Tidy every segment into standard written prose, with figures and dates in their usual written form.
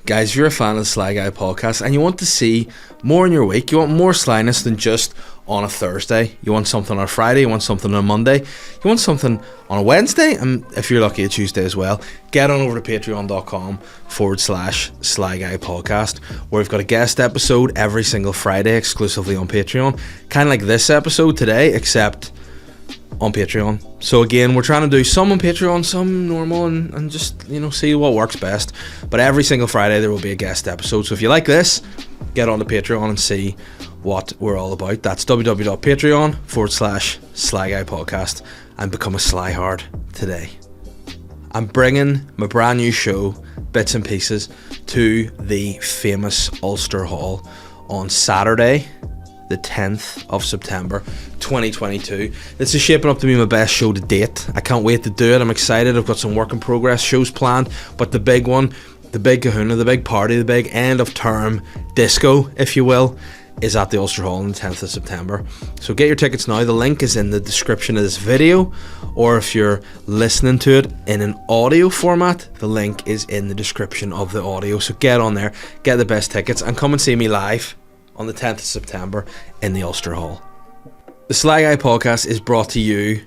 Guys, if you're a fan of the Sly Guy podcast and you want to see more in your week, you want more slyness than just on a Thursday, you want something on a Friday, you want something on a Monday, you want something on a Wednesday, and if you're lucky, a Tuesday as well, get on over to patreon.com/Sly Guy podcast, where we've got a guest episode every single Friday exclusively on Patreon, kind of like this episode today, except on Patreon. So again, we're trying to do some on Patreon, some normal, and just, you know, see what works best. But every single Friday there will be a guest episode. So if you like this, get on to Patreon and see what we're all about. That's www.patreon.com/Sly Guy podcast and become a Sly Hard today. I'm bringing my brand new show, Bits and Pieces, to the famous Ulster Hall on Saturday, the 10th of September 2022. This is shaping up to be my best show to date. I can't wait to do it. I'm excited. I've got some work in progress shows planned, but the big one, the big kahuna, the big party, the big end of term disco, if you will, is at the Ulster Hall on the 10th of September. So get your tickets now. The link is in the description of this video, or if you're listening to it in an audio format, the link is in the description of the audio. So get on there, get the best tickets, and come and see me live on the 10th of September in the Ulster Hall. The Sly Guy podcast is brought to you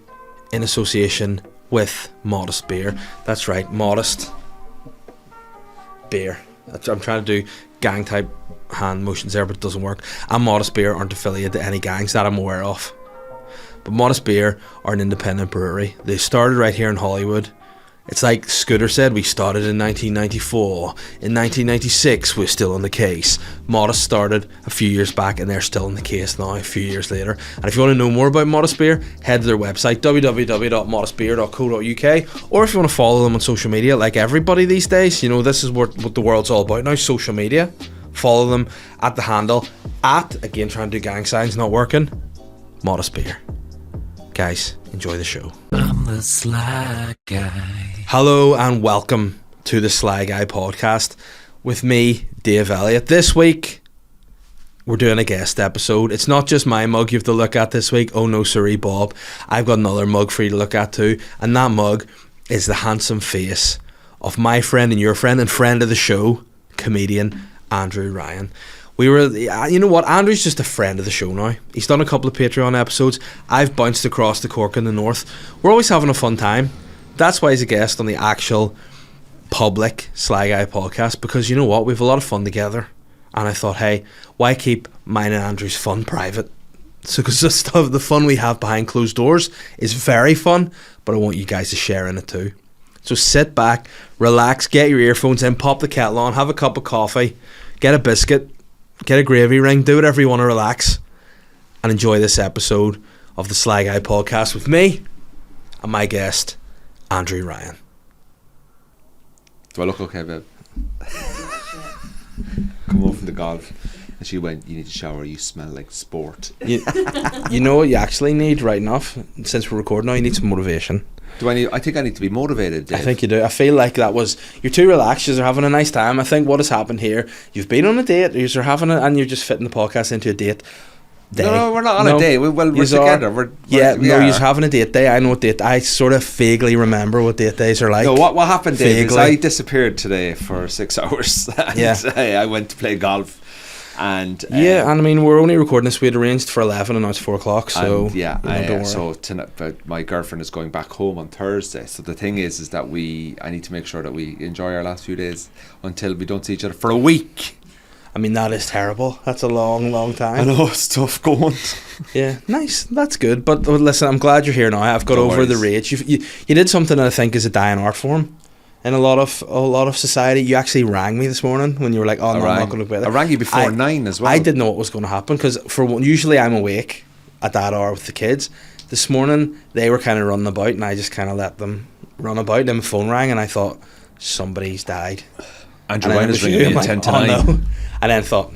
in association with Modest Beer. That's right, Modest Beer. I'm trying to do gang type hand motions there, but it doesn't work. And Modest Beer aren't affiliated to any gangs that I'm aware of. But Modest Beer are an independent brewery. They started right here in Hollywood. It's like Scooter said, we started in 1994. In 1996, we're still on the case. Modest started a few years back, and they're still on the case now, a few years later. And if you want to know more about Modest Beer, head to their website, www.modestbeer.co.uk. Or if you want to follow them on social media, like everybody these days, you know, this is what the world's all about now, social media. Follow them at the handle, again, trying to do gang signs, not working, Modest Beer. Guys, enjoy the show. I'm the Sly Guy. Hello and welcome to the Sly Guy podcast with me, Dave Elliott. This week, we're doing a guest episode. It's not just my mug you have to look at this week. Oh no, sorry, Bob. I've got another mug for you to look at too. And that mug is the handsome face of my friend and your friend and friend of the show, comedian Andrew Ryan. You know what, Andrew's just a friend of the show now. He's done a couple of Patreon episodes. I've bounced across the Cork in the north. We're always having a fun time. That's why he's a guest on the actual public Sly Guy podcast, because you know what, we have a lot of fun together. And I thought, hey, why keep mine and Andrew's fun private? So because the fun we have behind closed doors is very fun, but I want you guys to share in it too. So sit back, relax, get your earphones in, pop the kettle on, have a cup of coffee, get a biscuit, get a gravy ring, do whatever you want to relax, and enjoy this episode of the Sly Guy podcast with me and my guest, Andrew Ryan. Do I look okay, babe? Come home from the golf and she went, you need to shower, you smell like sport. You know what you actually need right enough, since we're recording now, you need some motivation. I think I need to be motivated, Dave. I think you do. I feel like you're too relaxed, you're having a nice time. I think what has happened here, you've been on a date, you're having and you're just fitting the podcast into a date day. No, we're not on a date. We're together. You're having a date day. I know what date. I sort of vaguely remember what date days are like. No, what happened, Dave, is I disappeared today for 6 hours. And I went to play golf. And I mean, we're only recording this. We had arranged for 11 and now it's 4 o'clock. So don't worry. So tonight, but my girlfriend is going back home on Thursday. So the thing is that I need to make sure that we enjoy our last few days until we don't see each other for a week. I mean, that is terrible. That's a long, long time. I know, it's tough going. Yeah, nice. That's good. But listen, I'm glad you're here now. I've got over the rage. You did something that I think is a dying art form. In a lot of society, you actually rang me this morning when you were like, "Oh no, I'm not going to go there." I rang you before 9 as well. I didn't know what was going to happen because usually I'm awake at that hour with the kids. This morning they were kind of running about, and I just kind of let them run about. Then my phone rang, and I thought somebody's died. Andrew Ryan is ringing me at 10 to 9. No. And then thought,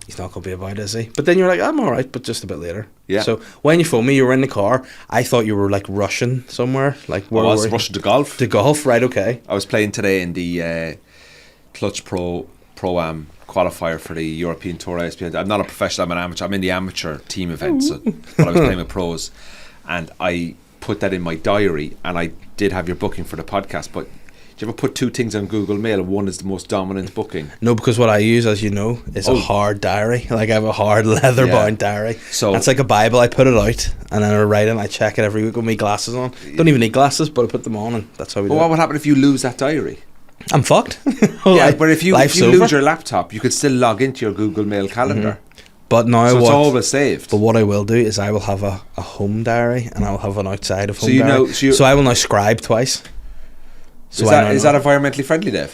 he's not going to be about, is he? But then you're like, I'm all right, but just a bit later. Yeah. So when you phoned me, you were in the car. I thought you were like rushing somewhere. Like I was rushing to golf. To golf, right? Okay. I was playing today in the Clutch Pro-Am qualifier for the European Tour ISP. I'm not a professional, I'm an amateur. I'm in the amateur team event, but I was playing with pros, and I put that in my diary, and I did have your booking for the podcast. But Do you ever put two things on Google Mail and one is the most dominant booking? No, because what I use, as you know, is a hard diary. Like I have a hard leather bound diary. So it's like a Bible. I put it out and then I write it and I check it every week with my glasses on. Don't even need glasses, but I put them on and that's how we do it. What would happen if you lose that diary? I'm fucked. But if you lose your laptop, you could still log into your Google Mail calendar. But now so it's always saved. But what I will do is I will have a home diary and I will have an outside of home you diary. know, so I will now scribe twice. So is that environmentally friendly, Dave?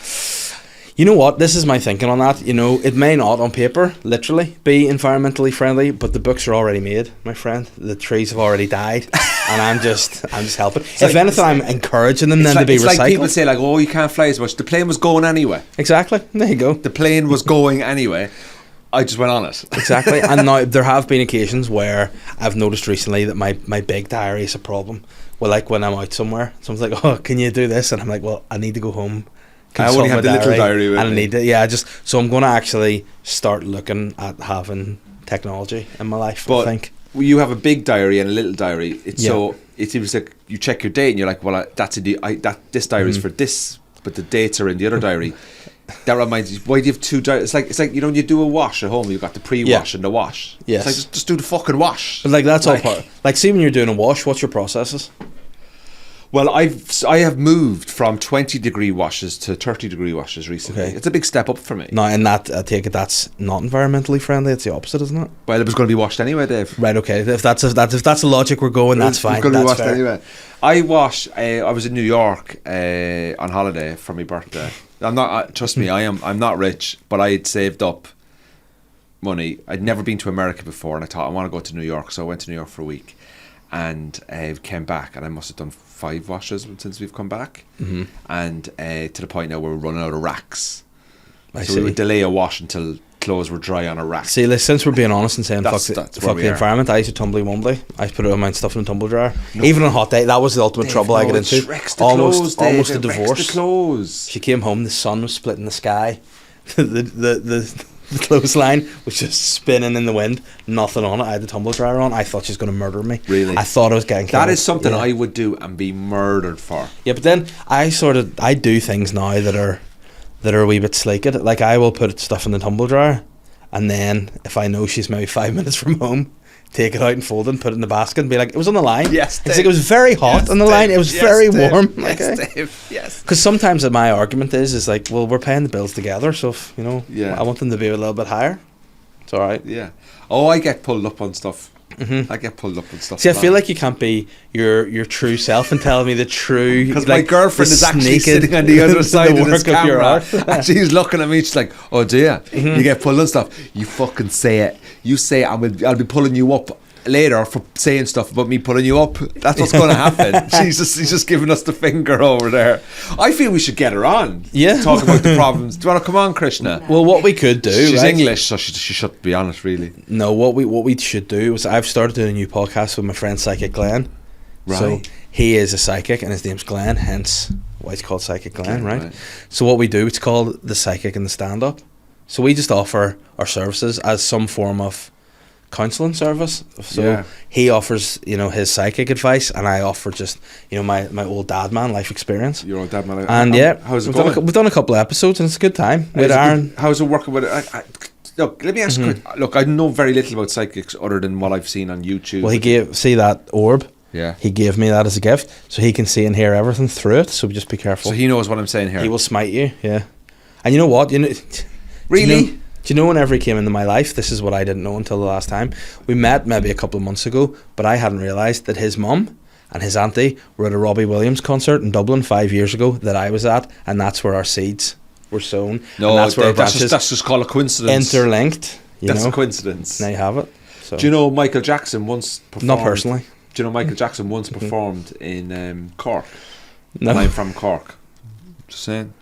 You know what? This is my thinking on that. You know, it may not on paper, literally, be environmentally friendly, but the books are already made, my friend. The trees have already died, and I'm just helping. If anything, I'm encouraging them then to be recycled. It's like people say, like, "Oh, you can't fly as much." The plane was going anyway. Exactly. There you go. The plane was going anyway. I just went on it. Exactly. And now there have been occasions where I've noticed recently that my big diary is a problem. Well, like when I'm out somewhere, someone's like, "Oh, can you do this?" And I'm like, "Well, I need to go home." I only have the little diary with and I need it. So I'm going to actually start looking at having technology in my life. But I think you have a big diary and a little diary. So it seems like you check your date and you're like, well, this diary is for this, but the dates are in the other diary. That reminds you, why do you have two diaries? It's like you know when you do a wash at home, you've got the pre-wash and the wash. Yes. It's like just do the fucking wash. But like that's all part. Like see when you're doing a wash, what's your processes? Well, I have moved from 20-degree washes to 30-degree washes recently. Okay. It's a big step up for me. No, and that I take it that's not environmentally friendly. It's the opposite, isn't it? Well, it was going to be washed anyway, Dave. Right. Okay. If that's the logic we're going, that's fine. It's going to be washed fair. anyway. I was in New York on holiday for my birthday. I'm not. Trust me, I'm not rich, but I had saved up money. I'd never been to America before, and I thought I want to go to New York, so I went to New York for a week, and came back, and I must have done 5 washes since we've come back, and to the point now where we're running out of racks. We would delay a wash until clothes were dry on a rack. See, since we're being honest and saying fuck the the environment, I used to tumbly wumbly. I used to put all my stuff in a tumble dryer. Even on a hot day, that was the ultimate trouble I got into. Almost a divorce. The clothes. She came home, the sun was split in the sky. the clothesline was just spinning in the wind, nothing on it. I had the tumble dryer on. I thought she was going to murder me. Really? I thought I was getting killed. That is something I would do and be murdered for. Yeah, but then I do things now that are a wee bit sleeked. Like I will put stuff in the tumble dryer, and then if I know she's maybe 5 minutes from home, take it out and fold it and put it in the basket and be like, it was on the line. Yes, Dave. It's like it was very hot on the line. It was very warm. Yes, okay. Dave. Yes. Because sometimes my argument is like, well, we're paying the bills together, so if, I want them to be a little bit higher. It's all right. Yeah. Oh, I get pulled up on stuff. I get pulled up on stuff. See, I feel like you can't be your true self and tell me the true. Because my girlfriend is actually sitting on the other side of this camera, and she's looking at me. She's like, "Oh dear, you get pulled on stuff. You fucking say it. You say it. I'll be pulling you up later for saying stuff about me pulling you up. That's what's going to happen." She's just giving us the finger over there. I feel we should get her on. Yeah. Talk about the problems. Do you want to come on, Krishna? Well, what we could do. She's English, so she should be honest, really. No, what we should do is I've started doing a new podcast with my friend Psychic Glenn. Right. So he is a psychic and his name's Glenn, hence why it's called Psychic Glenn, right? So what we do, it's called the Psychic and the Stand-Up. So we just offer our services as some form of counselling service. So he offers his psychic advice, and I offer just my old dad man life experience. Your old dad man. And how's it going? We've done a couple of episodes and it's a good time with Aaron. How's it working with it? Look, let me ask you. Look, I know very little about psychics other than what I've seen on YouTube. Well, he gave that orb. Yeah. He gave me that as a gift, so he can see and hear everything through it. So just be careful. So he knows what I'm saying here. He will smite you. Yeah. And you know what? Really. Do you know whenever he came into my life, this is what I didn't know until the last time. We met maybe a couple of months ago, but I hadn't realised that his mum and his auntie were at a Robbie Williams concert in Dublin 5 years ago that I was at, and that's where our seeds were sown. No, and that's where that's just called a coincidence. Interlinked. That's a coincidence. Now you have it. So. Do you know Michael Jackson once performed? Not personally. Do you know Michael Jackson once performed in Cork? No. And I'm from Cork. Just saying.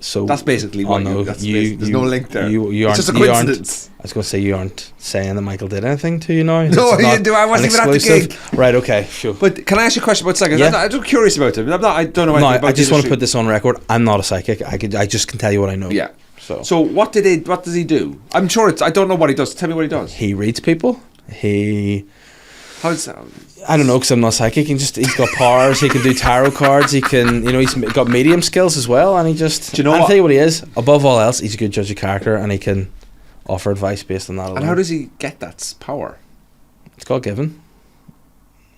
So that's basically what there's no link there. It's just a coincidence. I was going to say you aren't saying that Michael did anything to you now. No, he didn't do. I wasn't even at the gig. Right, okay, sure. But can I ask you a question about psychics? Yeah. I'm just curious about him. I don't know anything about I just want to put this. this on record. I'm not a psychic. I just can tell you what I know. Yeah. So what does he do? I'm sure I don't know what he does. Tell me what he does. He reads people. How's that? I don't know, because I'm not psychic. He's got powers. He can do tarot cards. He can, he's got medium skills as well. And he just, Do you know I'll what? tell you what he is. Above all else, he's a good judge of character, and he can offer advice based on that alone. And how does he get that power? It's God given,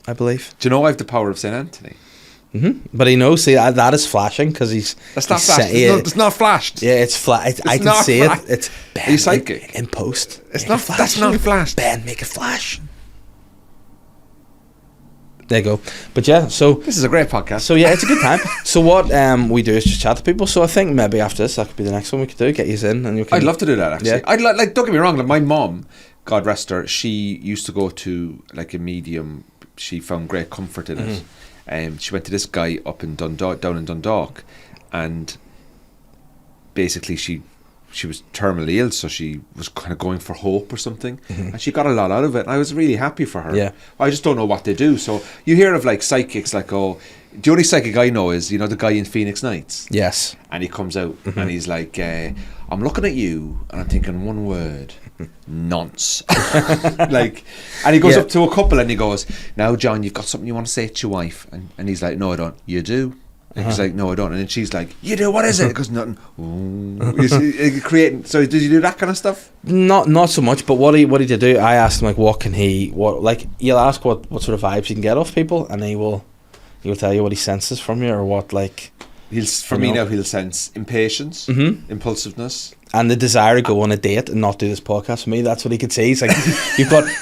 I believe. Do you know I have the power of St. Anthony? But he knows. See, that is flashing because he's. That's not he's flashed. It's not flashed. Yeah, it's flat. I can not see flash. it. It's Are you psychic? in post. It's Make not. it flash. That's not flashed. Ben, make it flash. There you go. But yeah, so This is a great podcast. So yeah, it's a good time. So what we do is just chat to people. So I think maybe after this, that could be the next one we could do. Get you in, and you can. I'd love to do that actually. Yeah. I'd like. Don't get me wrong. Like my mom, God rest her, she used to go to like a medium. She found great comfort in it. She went to this guy up in Dundalk, down in Dundalk, and basically she was terminally ill, so she was kind of going for hope or something, and she got a lot out of it. And I was really happy for her. Yeah. I just don't know what they do. So you hear of like psychics, like the only psychic I know is the guy in Phoenix Nights. Yes. And he comes out and he's like, I'm looking at you and I'm thinking one word, nonce. Like, and he goes Yeah. up to a couple and he goes, now John, you've got something you want to say to your wife. And he's like, no, I don't. You do? And he's like, no, I don't. And then she's like, you do? What is it? He goes, nothing. Ooh. You see, creating. So did you do that kind of stuff? Not so much, but what he did do, I asked him like, you'll ask what sort of vibes you can get off people, and he'll tell you what he senses from you, or what like. He'll sense impatience, impulsiveness. And the desire to go on a date and not do this podcast for me. That's what he could see. He's like,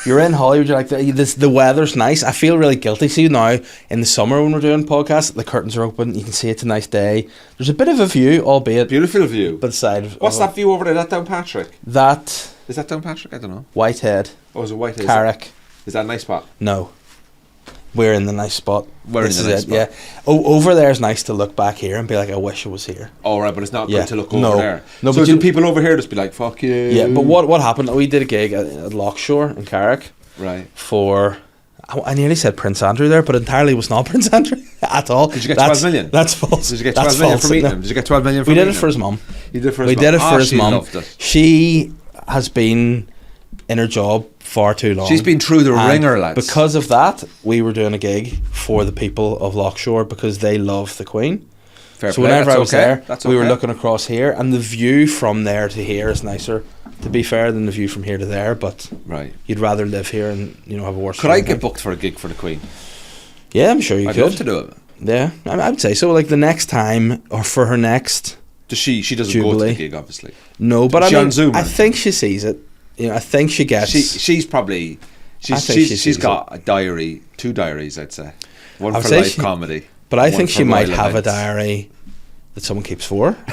you're in Hollywood, you're like, the weather's nice. I feel really guilty. See, now in the summer when we're doing podcasts, the curtains are open, you can see it's a nice day. There's a bit of a view, albeit Beautiful view. but side of What's that view over there? That Downpatrick? that Is that Downpatrick? I don't know. Whitehead, Oh, is it Whitehead? Carrick. Is that a nice spot? No. We're in the nice spot. We're in This the is nice it, spot. yeah. Over there is nice to look back here and be like, I wish I was here. Oh, right, but it's not Yeah. good to look No. over there. No, so but do you- people over here just be like, fuck you? Yeah, but what happened? We did a gig at Lochshore in Carrick Right. for. I nearly said Prince Andrew there, but entirely was not Prince Andrew at all. Did you get 12 million? That's false. Did you get That's 12 million false. for meeting No. him? Did you get 12 million for We did meeting it for him? his mum. You did it for his We mum? did it for his she mum. loved it. She has been in her job far too long. She's been through the And ringer, lads. Because of that, we were doing a gig for the people of Lochshore because they love the Queen. Fair So play, whenever that's I was okay. there, That's we were okay. looking across here, and the view from there to here is nicer, to be fair, than the view from here to there. But Right. you'd rather live here and have a worse. Could I time. get booked for a gig for the Queen? Yeah, I'm sure you I'd could. love to do it. Yeah, I would say so. Like the next time, or for her next. Does she doesn't go to the Jubilee. gig, obviously. No, but Is I she mean, on Zoom, I then? think she sees it. I think she gets. She's probably I think she she's sees got a diary, 2 diaries, I'd say. One I would for say live she- comedy. but I one think for she might royal have events. a diary that someone keeps for her.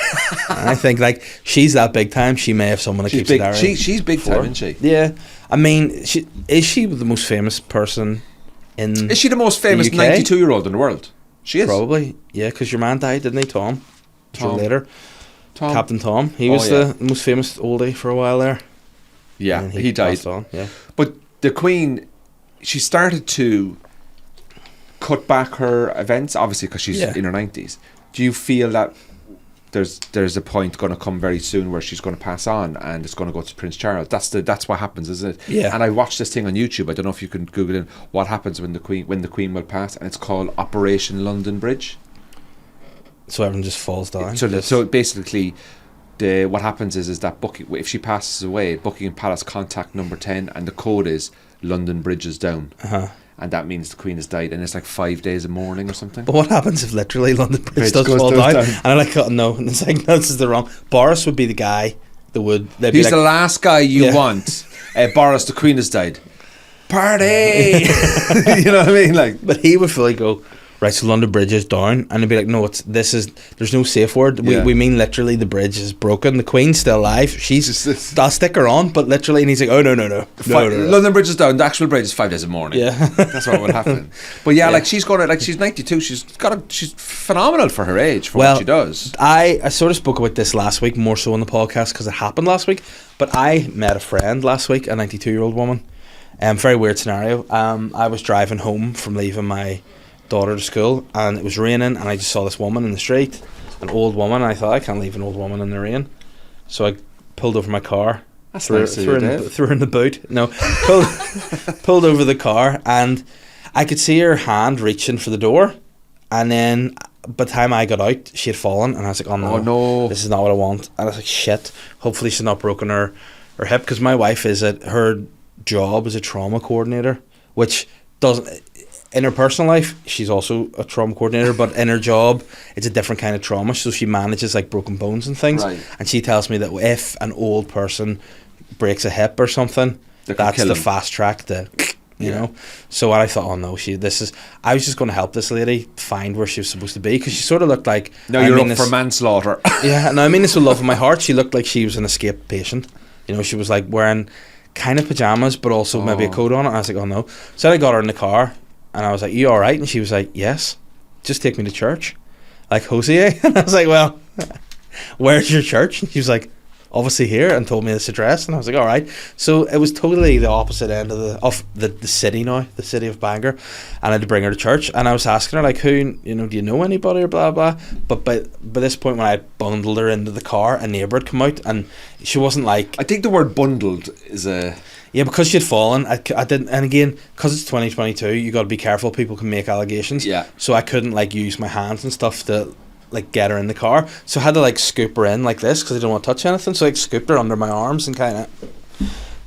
And I think like she's that big time. She may have someone that She's keeps big. a diary. She's big for time, her. isn't she? Yeah, I mean, is she the most famous person in? Is she the most famous UK? 92-year-old in the world? She is. Probably, yeah, because your man died, didn't he, Tom? Tom. Later, Tom. Captain Tom. He Oh, was yeah. the most famous oldie for a while there. Yeah, And he died. passed on, yeah. But the Queen, she started to cut back her events, obviously, because she's Yeah. in her 90s. Do you feel that there's a point going to come very soon where she's going to pass on and it's going to go to Prince Charles? That's what happens, isn't it? Yeah. And I watched this thing on YouTube. I don't know if you can Google it. What happens when the Queen will pass? And it's called Operation London Bridge. So everyone just falls down. So basically, what happens is that if she passes away, Buckingham Palace contact number 10, and the code is London Bridge is down, and that means the Queen has died, and it's like 5 days of mourning or something. But what happens if literally London Bridge Bridge does goes fall down. down? And I'm like, oh, no. And it's like, no, this is the wrong. Boris would be the guy that would. They'd be He's like, the last guy you Yeah. want. Boris, the Queen has died. Party. You know what I mean? Like, but he would fully go, right, so London Bridge is down. And he'd be like, no, there's no safe word. Yeah. We mean literally the bridge is broken. The Queen's still alive. I'll stick her on, but literally. And he's like, oh, no. London Bridge is down. The actual bridge is 5 days of mourning. Yeah. That's what would happen. But yeah, Yeah. like she's 92. She's phenomenal for her age for Well, what she does. I sort of spoke about this last week, more so on the podcast because it happened last week. But I met a friend last week, a 92-year-old woman. Very weird scenario. I was driving home from leaving my daughter to school, and it was raining, and I just saw this woman in the street, an old woman. And I thought, I can't leave an old woman in the rain, so I pulled over my car That's threw, nice of threw, you, in, Dave. threw her in the boot. No, pulled over the car, and I could see her hand reaching for the door, and then by the time I got out, she had fallen, and I was like, Oh no. this is not what I want. And I was like, shit, hopefully she's not broken her hip, because my wife her job is a trauma coordinator, which doesn't, in her personal life she's also a trauma coordinator, but in her job it's a different kind of trauma, so she manages like broken bones and things. Right. And she tells me that if an old person breaks a hip or something, They can that's kill the them. fast track to, you Yeah. know. So I thought, oh no, I was just going to help this lady find where she was supposed to be, because she sort of looked like, No, I you're mean up this- for manslaughter. yeah, no, I mean this with love in my heart. She looked like she was an escape patient. You know, she was like wearing kind of pajamas, but also maybe a Oh. coat on. And I was like, oh no. So I got her in the car, and I was like, you all right? And she was like, yes. Just take me to church, like Hosea. And I was like, well, where's your church? And she was like, obviously here, and told me this address. And I was like, all right. So it was totally the opposite end of the city now, the city of Bangor, and I had to bring her to church. And I was asking her like, who, you know, do you know anybody or blah blah. But by this point, when I bundled her into the car, a neighbour had come out, and she wasn't like, I think the word bundled is a... yeah, because she had fallen. I didn't, and again, because it's 2022, you got to be careful. People can make allegations. Yeah. So I couldn't like use my hands and stuff to like get her in the car. So I had to like scoop her in like this, because I didn't want to touch anything. So I like scooped her under my arms and kind of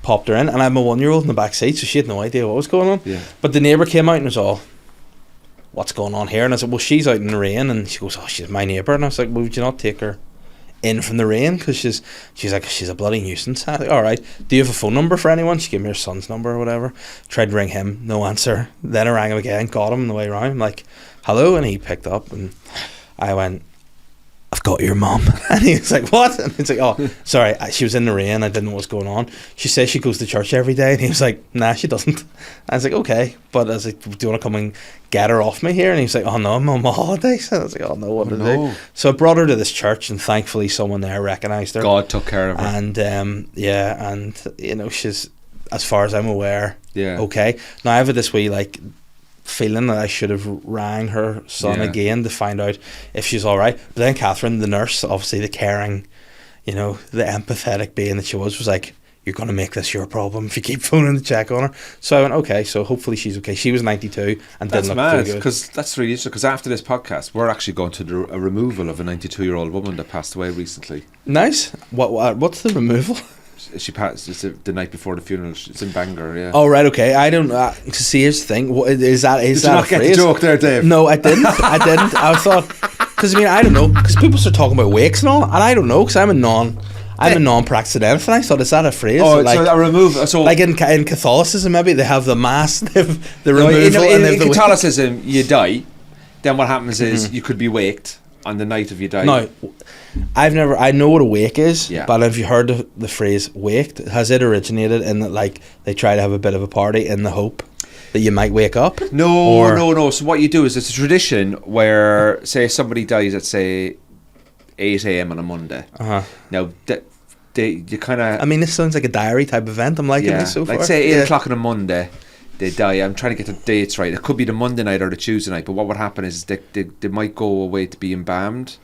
popped her in. And I had my 1-year-old in the back seat, so she had no idea what was going on. Yeah. But the neighbour came out and was all, what's going on here? And I said, well, she's out in the rain. And she goes, oh, she's my neighbour. And I was like, well, would you not take her in from the rain, because she's like, she's a bloody nuisance. I was like, all right, do you have a phone number for anyone? She gave me her son's number or whatever. Tried to ring him, no answer. Then I rang him again, got him on the way around. I'm like, hello, and he picked up, and I went, I've got your mum. And he was like, what? And he's like, oh, sorry, she was in the rain, I didn't know what's going on. She says she goes to church every day. And he was like, nah, she doesn't. I was like, okay. But I was like, do you want to come and get her off me here? And he was like, oh no, I'm on my holidays. And I was like, oh no, what to do? So I brought her to this church, and thankfully someone there recognised her. God took care of her. And yeah, and you know, she's, as far as I'm aware, Yeah. okay. Now I have this wee like feeling that I should have rang her son Yeah. again to find out if she's all right. But then Catherine, the nurse, obviously the caring, you know, the empathetic being that she was like, you're going to make this your problem if you keep phoning to check on her. So I went, okay, so hopefully she's okay. She was 92 and That's didn't look mad, too good. because that's really interesting, because after this podcast we're actually going to do a removal of a 92-year-old woman that passed away recently. Nice. What's the removal? She passed the night before the funeral. It's in Bangor, yeah. Oh right, okay. I don't. See, here's the thing. What, is that Did that you a not get the phrase? joke there, Dave? No, I didn't. I thought, because I mean, I don't know, because people start talking about wakes and all, and I don't know, because I'm a non-practicing anything. I thought, is that a phrase? Oh, like, so a remove. So like in Catholicism, maybe they have the mass, they have the no, removal, and they in have the Catholicism, you die. Then what happens is you could be waked on the night of your die. Now, I know what a wake is, Yeah. but have you heard the phrase waked? Has it originated in that, like, they try to have a bit of a party in the hope that you might wake up? No. So what you do is, it's a tradition where, say, somebody dies at, say, 8 a.m. on a Monday. Uh-huh. Now, you kind of... I mean, this sounds like a diary type event. I'm liking this so far. Like, say, 8 o'clock on a Monday, they die. I'm trying to get the dates right. It could be the Monday night or the Tuesday night, but what would happen is they might go away to be embalmed,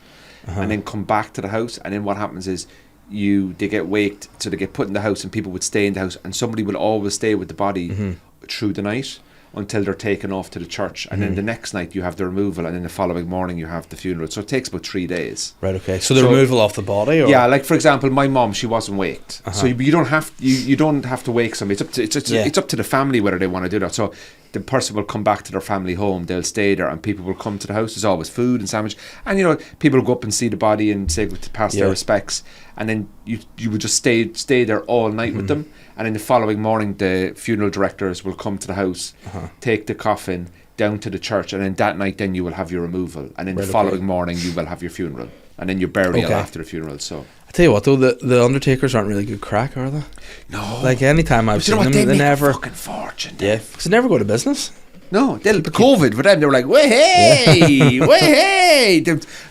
and then come back to the house, and then what happens is they get waked, so they get put in the house, and people would stay in the house, and somebody will always stay with the body through the night until they're taken off to the church, and then the next night you have the removal, and then the following morning you have the funeral. So it takes about 3 days. Right, okay. So the removal of the body? Or? Yeah, like for example, my mom, she wasn't waked, so you don't have you don't have to wake somebody. It's up to the family whether they want to do that. So the person will come back to their family home, they'll stay there, and people will come to the house. There's always food and sandwich, and you know, people will go up and see the body and say to pass their respects, and then you would just stay there all night with them, and then the following morning the funeral directors will come to the house, take the coffin down to the church, and then that night then you will have your removal, and then the following morning you will have your funeral, and then your burial after the funeral. So I tell you what though, the Undertakers aren't really good crack, are they? no, Like anytime I've seen them, they make never a fucking fortune. Yeah, because they never go to business. No, the COVID for them, they were like, way hey, way hey.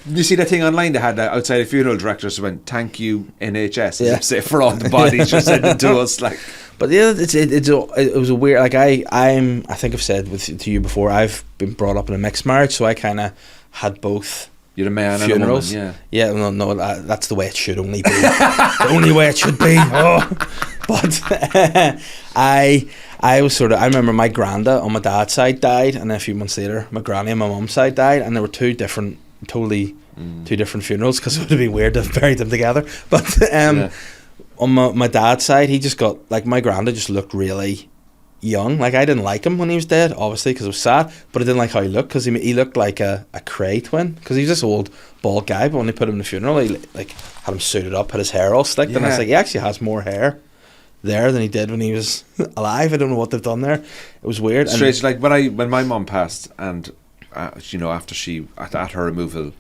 You see that thing online they had outside the funeral directors went, thank you NHS, Yeah. say, for all the bodies you're sending to us. Like, But yeah, it was a weird. Like I think I've said to you before, I've been brought up in a mixed marriage, so I kind of had both. you're a man Funerals, and a woman, yeah. No, that's the way it should only be. The only way it should be. Oh, But I was sort of, I remember my granda on my dad's side died, and then a few months later my granny on my mum's side died, and there were two different funerals, because it would have been weird to have buried them together. But on my dad's side, he just got, like, my granda just looked really young. Like, I didn't like him when he was dead, obviously, because it was sad, but I didn't like how he looked, because he looked like a Cray twin, because he was this old bald guy, but when they put him in the funeral, he like had him suited up, had his hair all slicked, and I was like, he actually has more hair there than he did when he was alive. I don't know what they've done there. It was weird. Strange. Like when my mum passed, and after at her removal,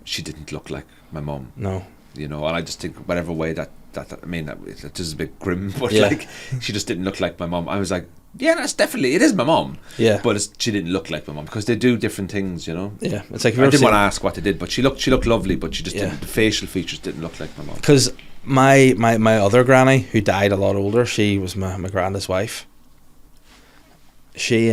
she didn't look like my mum. No. And I just think whatever way that I mean, it is a bit grim, but like, she just didn't look like my mum. I was like, yeah, it is my mum. Yeah. But she didn't look like my mum, because they do different things, Yeah. It's like, I didn't want to ask what they did, but she looked lovely, but she just didn't, the facial features didn't look like my mum. Because my other granny, who died a lot older, she was my granda's wife. She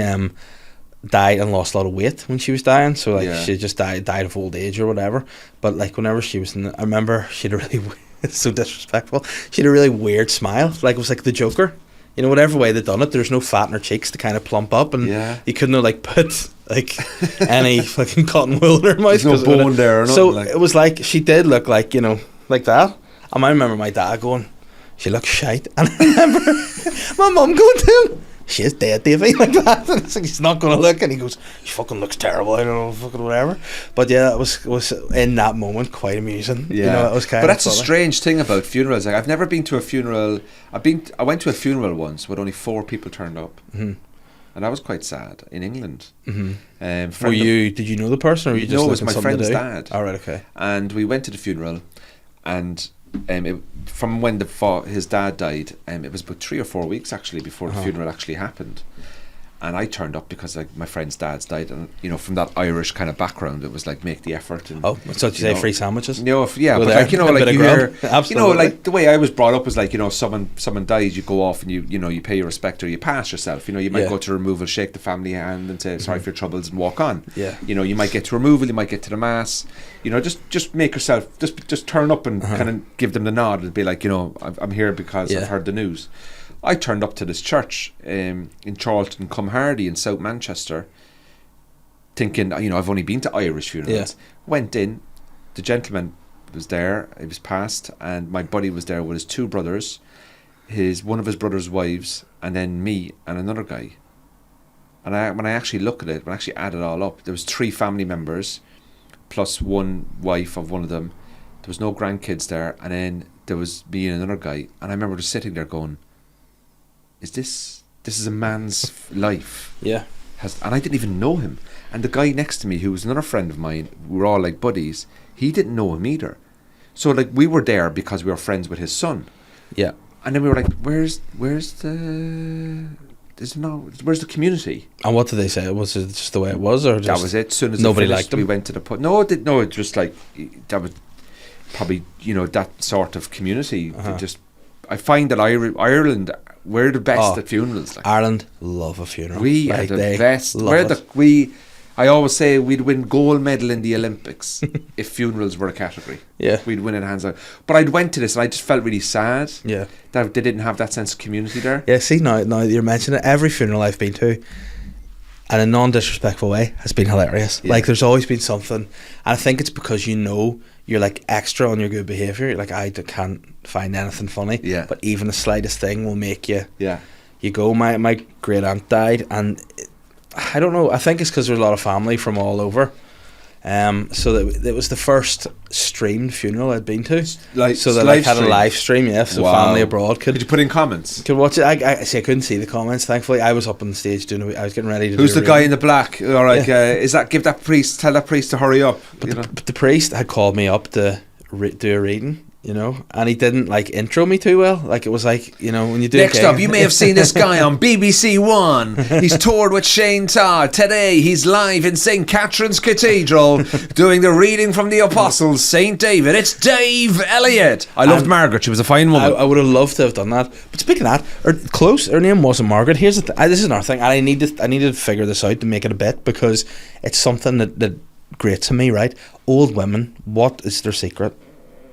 died and lost a lot of weight when she was dying, so like she just died of old age or whatever. But like, whenever she was I remember she had a really it's so disrespectful, she had a really weird smile, like it was like the Joker, whatever way they done it, there's no fat in her cheeks to kind of plump up, and you couldn't have like put like any fucking cotton wool in her mouth. There's no bone there or nothing. So it was like, she did look like, like that. And I remember my dad going, she looks shite. And I remember my mum going to him, she is dead, Davey, like that. And it's like, he's not going to look. And he goes, she fucking looks terrible, I don't know, fucking whatever. But yeah, it was in that moment quite amusing. Yeah. It was kind but of that's funny. A strange thing about funerals. Like, I've never been to a funeral. I went to a funeral once with only 4 people turned up. Mm-hmm. And that was quite sad, in England. Mm-hmm. Did you know the person, or were you just no, it was my friend's dad. Oh, right, okay. And we went to the funeral, and from when his dad died, it was about 3 or 4 weeks actually before the funeral actually happened. And I turned up because, like, my friend's dad's died, and from that Irish kind of background, it was like, make the effort. And, so you say free sandwiches? But like, like, you hear, like the way I was brought up was like, someone dies, you go off and you pay your respect, or you pass yourself. You might go to removal, shake the family hand, and say sorry for your troubles, and walk on. Yeah. You might get to removal, you might get to the mass. Just make yourself, just turn up and kind of give them the nod and be like, I'm here because I've heard the news. I turned up to this church in Charlton cum Hardy in South Manchester, thinking, I've only been to Irish funerals. Yeah. Went in, the gentleman was there, he was passed, and my buddy was there with his 2 brothers, one of his brother's wives, and then me and another guy. And when I actually look at it, when I actually add it all up, there was 3 family members, plus one wife of one of them. There was no grandkids there, and then there was me and another guy. And I remember just sitting there going, this is a man's life. Yeah. And I didn't even know him. And the guy next to me, who was another friend of mine, we were all like buddies, he didn't know him either. So like, we were there because we were friends with his son. Yeah. And then we were like, where's the community? And what did they say? Was it just the way it was, or just that was it? As soon as nobody finished, liked them? We went to the pub. No, it was just like, that was probably that sort of community. I find that Ireland, we're the best at funerals. Like. Ireland love a funeral. We are the best. I always say we'd win gold medal in the Olympics if funerals were a category. Yeah, we'd win it hands down. But I went to this and I just felt really sad. Yeah, that they didn't have that sense of community there. Yeah, see, now you're mentioning it, every funeral I've been to, in a non-disrespectful way, has been hilarious. Yeah. Like, there's always been something, and I think it's because you're like extra on your good behaviour. You're like, I can't find anything funny. Yeah. But even the slightest thing will make you. Yeah. You go. My great aunt died, and I don't know. I think it's because there's a lot of family from all over. So that it was the first streamed funeral I'd been to. So they had a live stream, so family abroad could. Did you put in comments? Could watch it. I couldn't see the comments. Thankfully, I was up on the stage I was getting ready to. Who's the guy in the black? All right, is that tell that priest to hurry up? But the priest had called me up to do a reading. And he didn't intro me too well. Like, it was like, when you do next up, you may have seen this guy on BBC One. He's toured with Shane Todd. Today he's live in St. Catherine's Cathedral doing the reading from the Apostles, St. David. It's Dave Elliott. I loved Margaret. She was a fine woman. I would have loved to have done that. But speaking of that, her name wasn't Margaret. Here's the this is another thing, and I needed to figure this out to make it a bit, because it's something that grates on me, right? Old women, what is their secret?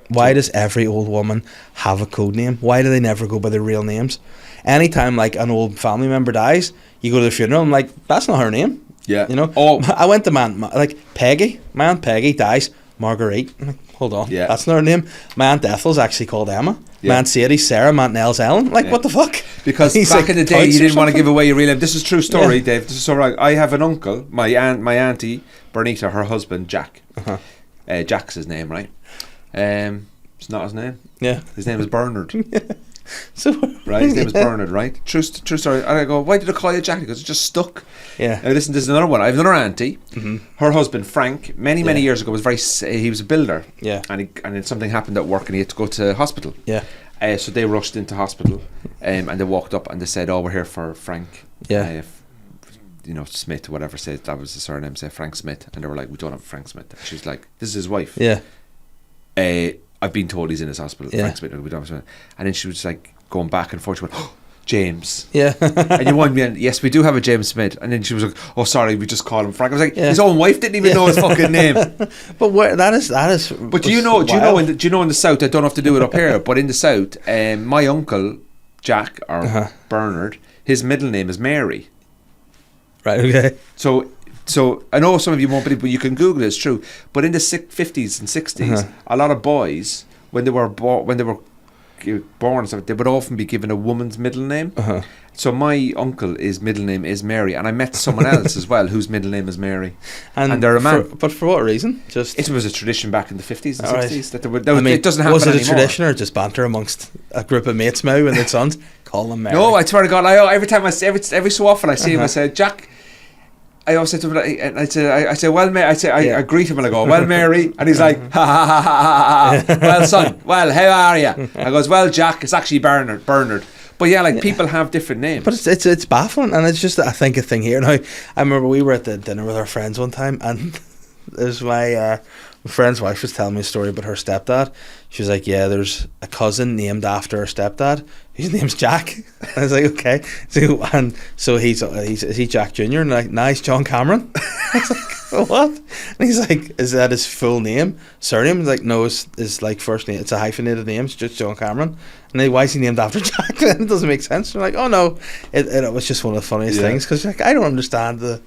Why does every old woman have a code name? Why do they never go by their real names? Anytime like an old family member dies, you go to the funeral and like, that's not her name. Yeah. You know? Oh. I went to like Peggy. My Aunt Peggy dies. Marguerite. I'm like, hold on. Yeah. That's not her name. My Aunt Ethel's actually called Emma. Yeah. My Aunt Sadie's Sarah. My Aunt Nell's Ellen. Like, what the fuck? Because He's back like in the day, Toots you or didn't want to something? give away your real name. This is true story, Yeah. Dave. This is so right. I have an uncle, my auntie, Bernita, her husband, Jack. Uh-huh. Jack's his name, right? It's not his name. Yeah. His name is Bernard. So, Right, his name is Bernard, right? True story. And I go, why did I call you Jack? Because it just stuck. Yeah. Now listen, there's another one. I have another auntie. Mhm. Her husband Frank, many Yeah. years ago, was he was a builder. Yeah. And then something happened at work, and he had to go to hospital. Yeah. So they rushed into hospital, and they walked up and they said, "Oh, we're here for Frank." Yeah. Smith or whatever. Said that was the surname. Say Frank Smith, and they were like, "We don't have Frank Smith." And she's like, "This is his wife." Yeah. I've been told he's in his hospital. Yeah. Frank Smith. We don't have Smith. And then she was like going back and forth. She went, "Oh, James." Yeah. And you want me? Yes, we do have a James Smith. And then she was like, "Oh, sorry, we just call him Frank." I was like, Yeah. his own wife didn't even know his fucking name. But where that is. But do you know in the south? I don't have to do it up here, but in the south, my uncle Jack or Uh-huh. Bernard, his middle name is Mary. Right. Okay. So I know some of you won't believe, but you can Google it. It's true. But in the 50s and 60s, Uh-huh. a lot of boys when they were born, and stuff, they would often be given a woman's middle name. Uh-huh. So my his middle name is Mary, and I met someone else as well whose middle name is Mary. And they're a man. But for what reason? Just It was a tradition back in the 50s and All right. 60s that there were. I mean, It doesn't happen was it a anymore. tradition or just banter amongst a group of mates now and their sons? Call them Mary. No, I swear to God, every time every so often I see him, I say, "Jack." I always say to him, and I say, "Well, Mary," I greet him and I go, "Well, Mary," and he's like, "Ha ha ha ha ha." "Well, son, well, how are you?" I goes, "Well, Jack, it's actually Bernard." But yeah, like people have different names. But it's baffling, and it's just I think a thing here now. I remember we were at the dinner with our friends one time, and there's my friend's wife was telling me a story about her stepdad. She was like, "Yeah, there's a cousin named after her stepdad. His name's Jack." I was like, "Okay." So he's is he Jack Junior? And like, "Nah, he's John Cameron." I was like, "What?" And he's like, "Is that his full name, surname?" He's like, "No, it's like first name. It's a hyphenated name. It's just John Cameron." And then why is he named after Jack? It doesn't make sense. They're like, "Oh no," it was just one of the funniest things because like I don't understand the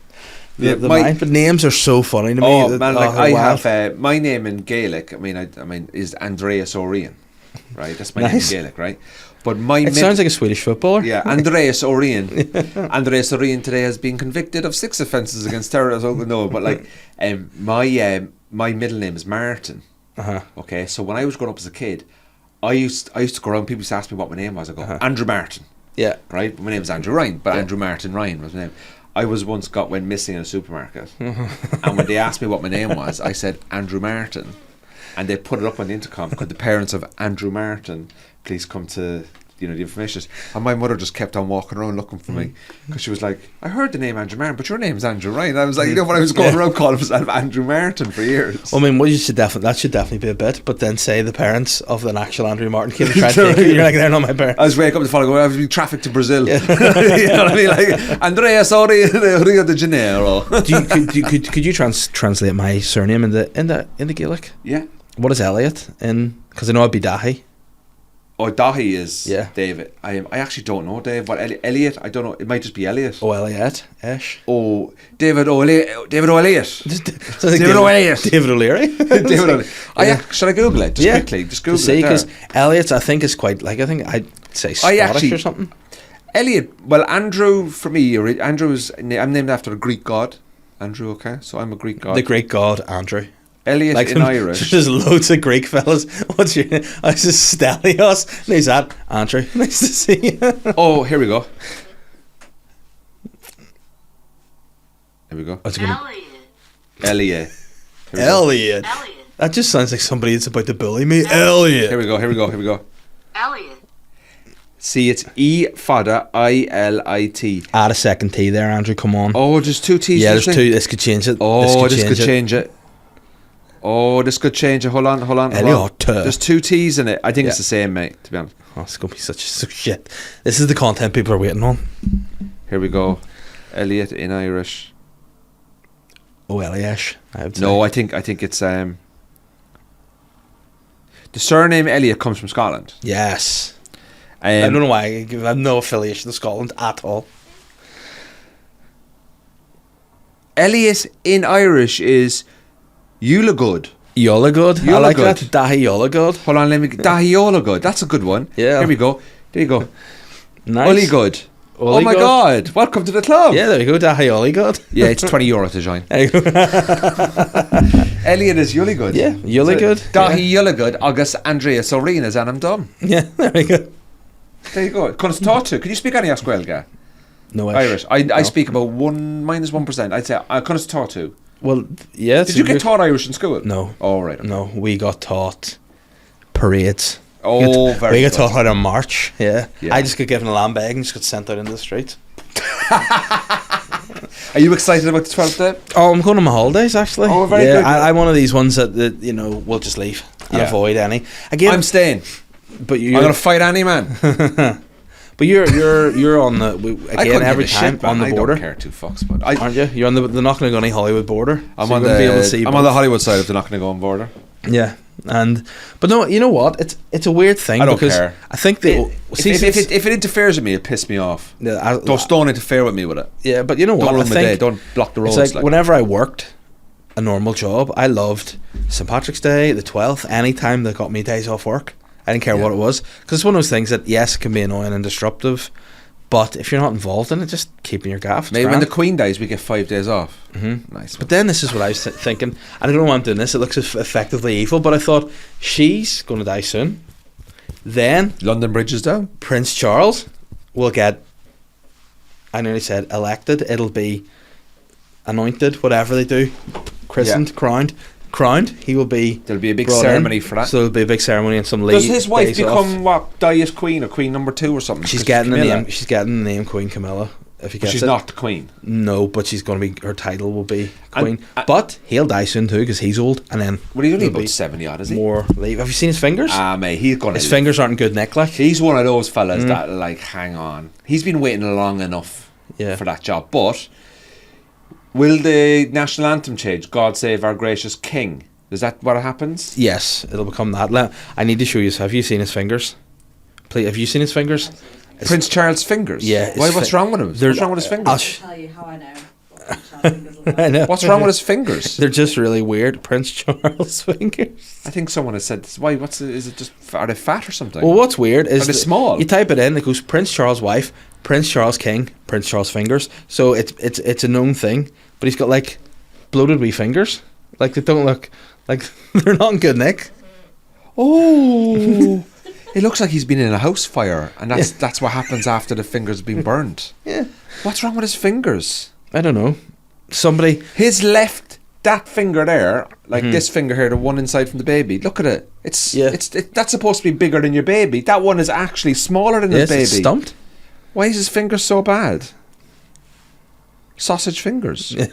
mind, but names are so funny to me. Oh man, like I wild. have my name in Gaelic. I mean, is Andreas O'Rian, right? That's my Nice. name in Gaelic, right? But my It sounds like a Swedish footballer. yeah, Andreas O'Rian. Andreas O'Rian today has been convicted of 6 offences against terrorism. No, but like my middle name is Martin. Uh-huh. Okay, so when I was growing up as a kid, I used to go around. People used to ask me what my name was. I go Andrew Martin, Yeah. right? But my name is Andrew Ryan, but Yeah. Andrew Martin Ryan was my name. I was once went missing in a supermarket, and when they asked me what my name was, I said Andrew Martin, and they put it up on the intercom. Could the parents of Andrew Martin please come to the information? And my mother just kept on walking around looking for me because she was like, "I heard the name Andrew Martin, but your name's Andrew Ryan." I was like, when I was going around calling myself Andrew Martin for years. Well, I mean, that should definitely be a bit, but then say the parents of an actual Andrew Martin came and tried to take you. You're like, "They're not my parents." I was wake up the following I was being trafficked to Brazil. You know what I mean? Like Andreas Rio de Janeiro. Could you translate my surname in the Gaelic? Yeah. What is Elliot in? Because I know it'd be Dahi. Oh, Dahi is Yeah. David. I actually don't know, Dave. What Elliot? I don't know. It might just be Elliot. Oh, Elliot ish. Oh, David O'Elliott. David O'Leary. David O'Leary. David O'Leary. Should I Google it? Just quickly. Just Google it. Because Elliot's, I think, is quite like, I think I'd say Scottish or something. Elliot. Well, Andrew for me. Andrew's. I'm named after a Greek god. Andrew. Okay, so I'm a Greek god. The Greek god Andrew. Elliot Like in Irish. There's loads of Greek fellas. What's your name? I was just Stelios. And he's that Andrew. Nice to see you. Oh, here we go. Here we go. Elliot. Elliot. That just sounds like somebody that's about to bully me. Elliot. Here we go. Elliot. See, it's E fada ILIT. Add a second T there, Andrew. Come on. Oh, there's 2 T's. Yeah, there's 2. This could change it. Oh, this could change it. Oh, this could change it. Hold on. Elliot. There's 2 T's in it. I think Yeah. it's the same, mate, to be honest. Oh, it's going to be such shit. This is the content people are waiting on. Here we go. Elliot in Irish. Oh, Eliash. I would say. No, I think it's The surname Elliot comes from Scotland. Yes. I don't know why. I have no affiliation to Scotland at all. Elliot in Irish is Eulagud. Yolagud. I like that. Dahi Yolagud. Hold on, let me. Dahi Yolagud. That's a good one. Yeah. Here we go. There you go. Nice. Uligud. Oh my God! Welcome to the club. Yeah, there you go. Dahi Yolagud. Yeah, it's €20 to join. There you go. Elliot is Uligud. Yeah, Yolagud. Dahi Uligud. August Andreas Arenas and I'm dumb. Yeah, there you go. There you go. Can you speak any Asquelga? No Irish. I speak about -1%. I'd say I couldn't talk to. Well, yeah. Did you get taught Irish in school? No. Oh, right. Okay. No, we got taught parades. Oh, very We got good. taught how to march. Yeah. Yeah. I just got given a lamb bag and just got sent out into the street. Are you excited about the 12th day? Oh, I'm going on my holidays actually. Oh, very yeah, good. I'm one of these ones that we'll just leave and Yeah. avoid any. Again, I'm staying. but you're I'm going to fight any man. but you're on the I again couldn't every give a time shit, man. on the I border. don't care two fucks, but Aren't you? You're on the Knocknagunny Hollywood border. I'm so on you're gonna be able to see I'm both. on the Hollywood side of the Knocknagunny border. Yeah, but no, you know what? It's a weird thing I don't because care. I think they If it interferes with me, it pisses me off. Don't interfere with me with it. Yeah, but you know what? Don't I ruin my think day. Don't block the roads. it's like whenever I worked a normal job, I loved St. Patrick's Day, the 12th, any time they got me days off work. I didn't care what it was because it's one of those things that yes, it can be annoying and disruptive, but if you're not involved in it, just keeping your gaff. Maybe when the Queen dies, we get 5 days off. Mm-hmm. Nice. But then this is what I was thinking. I don't know why I'm doing this. It looks effectively evil, but I thought she's going to die soon. Then London Bridge is down. Prince Charles will get, I nearly said elected. It'll be anointed, whatever they do, christened, crowned. He will be. There'll be a big brought ceremony in. for that. So there'll be a big ceremony and some leave. Does his wife days become off. die as Queen or Queen number 2 or something? She's 'Cause getting the Camilla. name. She's getting the name Queen Camilla. If you But get she's it. not the Queen. No, but she's going to be. Her title will be Queen. And- but he'll die soon too because he's old, and then Well, he's only there'll be about 70 odd, is he? more leave. Have you seen his fingers? Mate, he's gonna. His live. fingers aren't in good nick, like. He's one of those fellas that like hang on. He's been waiting long enough Yeah. for that job. But will the national anthem change? God save our gracious King. Is that what happens? Yes, it'll become that. I need to show you. Have you seen his fingers? Please, have you seen his fingers? Prince Charles' fingers. Yeah. Why? What's wrong with him? What's wrong with his fingers? I'll I'll tell you how I know. what Charles fingers look like. I know. What's wrong with his fingers? They're just really weird. Prince Charles' fingers. I think someone has said, "Why? Is it just? Are they fat or something?" Well, what's weird is Are they small? You type it in. It goes Prince Charles' wife, Prince Charles King, Prince Charles fingers. So it's a known thing. But he's got like bloated wee fingers. Like they don't look like they're not in good nick. Oh, it looks like he's been in a house fire, and that's what happens after the fingers have been burnt. Yeah. What's wrong with his fingers? I don't know. Somebody. His left, that finger there, like this finger here, the one inside from the baby. Look at it. That's supposed to be bigger than your baby. That one is actually smaller than his Yes, it's baby. stumped. Why is his fingers so bad? Sausage fingers. Yeah.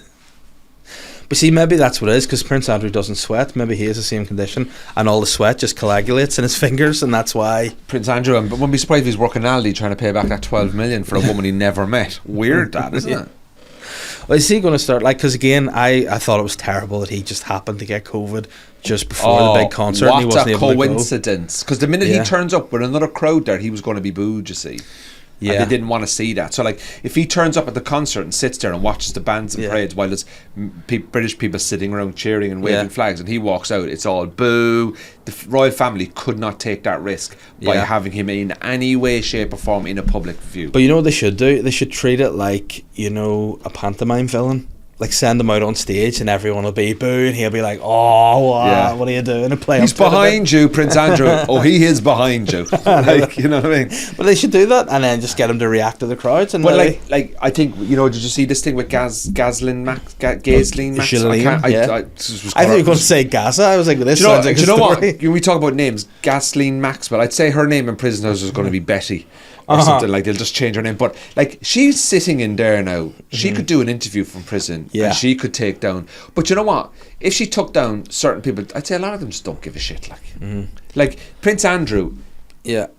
But see, maybe that's what it is, because Prince Andrew doesn't sweat. Maybe he has the same condition, and all the sweat just coagulates in his fingers, and that's why. Prince Andrew, but wouldn't be surprised if he's working Aldi trying to pay back that 12 million for a woman he never met. Weird, that, isn't it? Well, is he going to start, like, because again, I thought it was terrible that he just happened to get COVID just before the big concert, and he wasn't able to go. What a coincidence. Because the minute Yeah. he turns up with another crowd there, he was going to be booed, you see. Yeah. And they didn't want to see that. So, like, if he turns up at the concert and sits there and watches the bands and parades while there's British people sitting around cheering and waving flags, and he walks out, it's all boo. The royal family could not take that risk by having him in any way, shape, or form in a public view. But you know what they should do? They should treat it like, a pantomime villain. Like, send him out on stage and everyone will be boo, and he'll be like, oh, what are you doing? And play He's behind you, Prince Andrew. Oh, he is behind you. Like, you know what I mean? But they should do that and then just get him to react to the crowds. And Well, like I think, did you see this thing with Ghislaine Max? Ghislaine, I thought you were going to say Gaza. I was like, this Do you know, sounds like do a you know what? story. When we talk about names, Ghislaine Maxwell, I'd say her name in Prison House is going to be Betty or something. Like, they'll just change her name. But like, she's sitting in there now. She could do an interview from prison, and she could take down. But you know what? If she took down certain people, I'd say a lot of them just don't give a shit. Like Prince Andrew,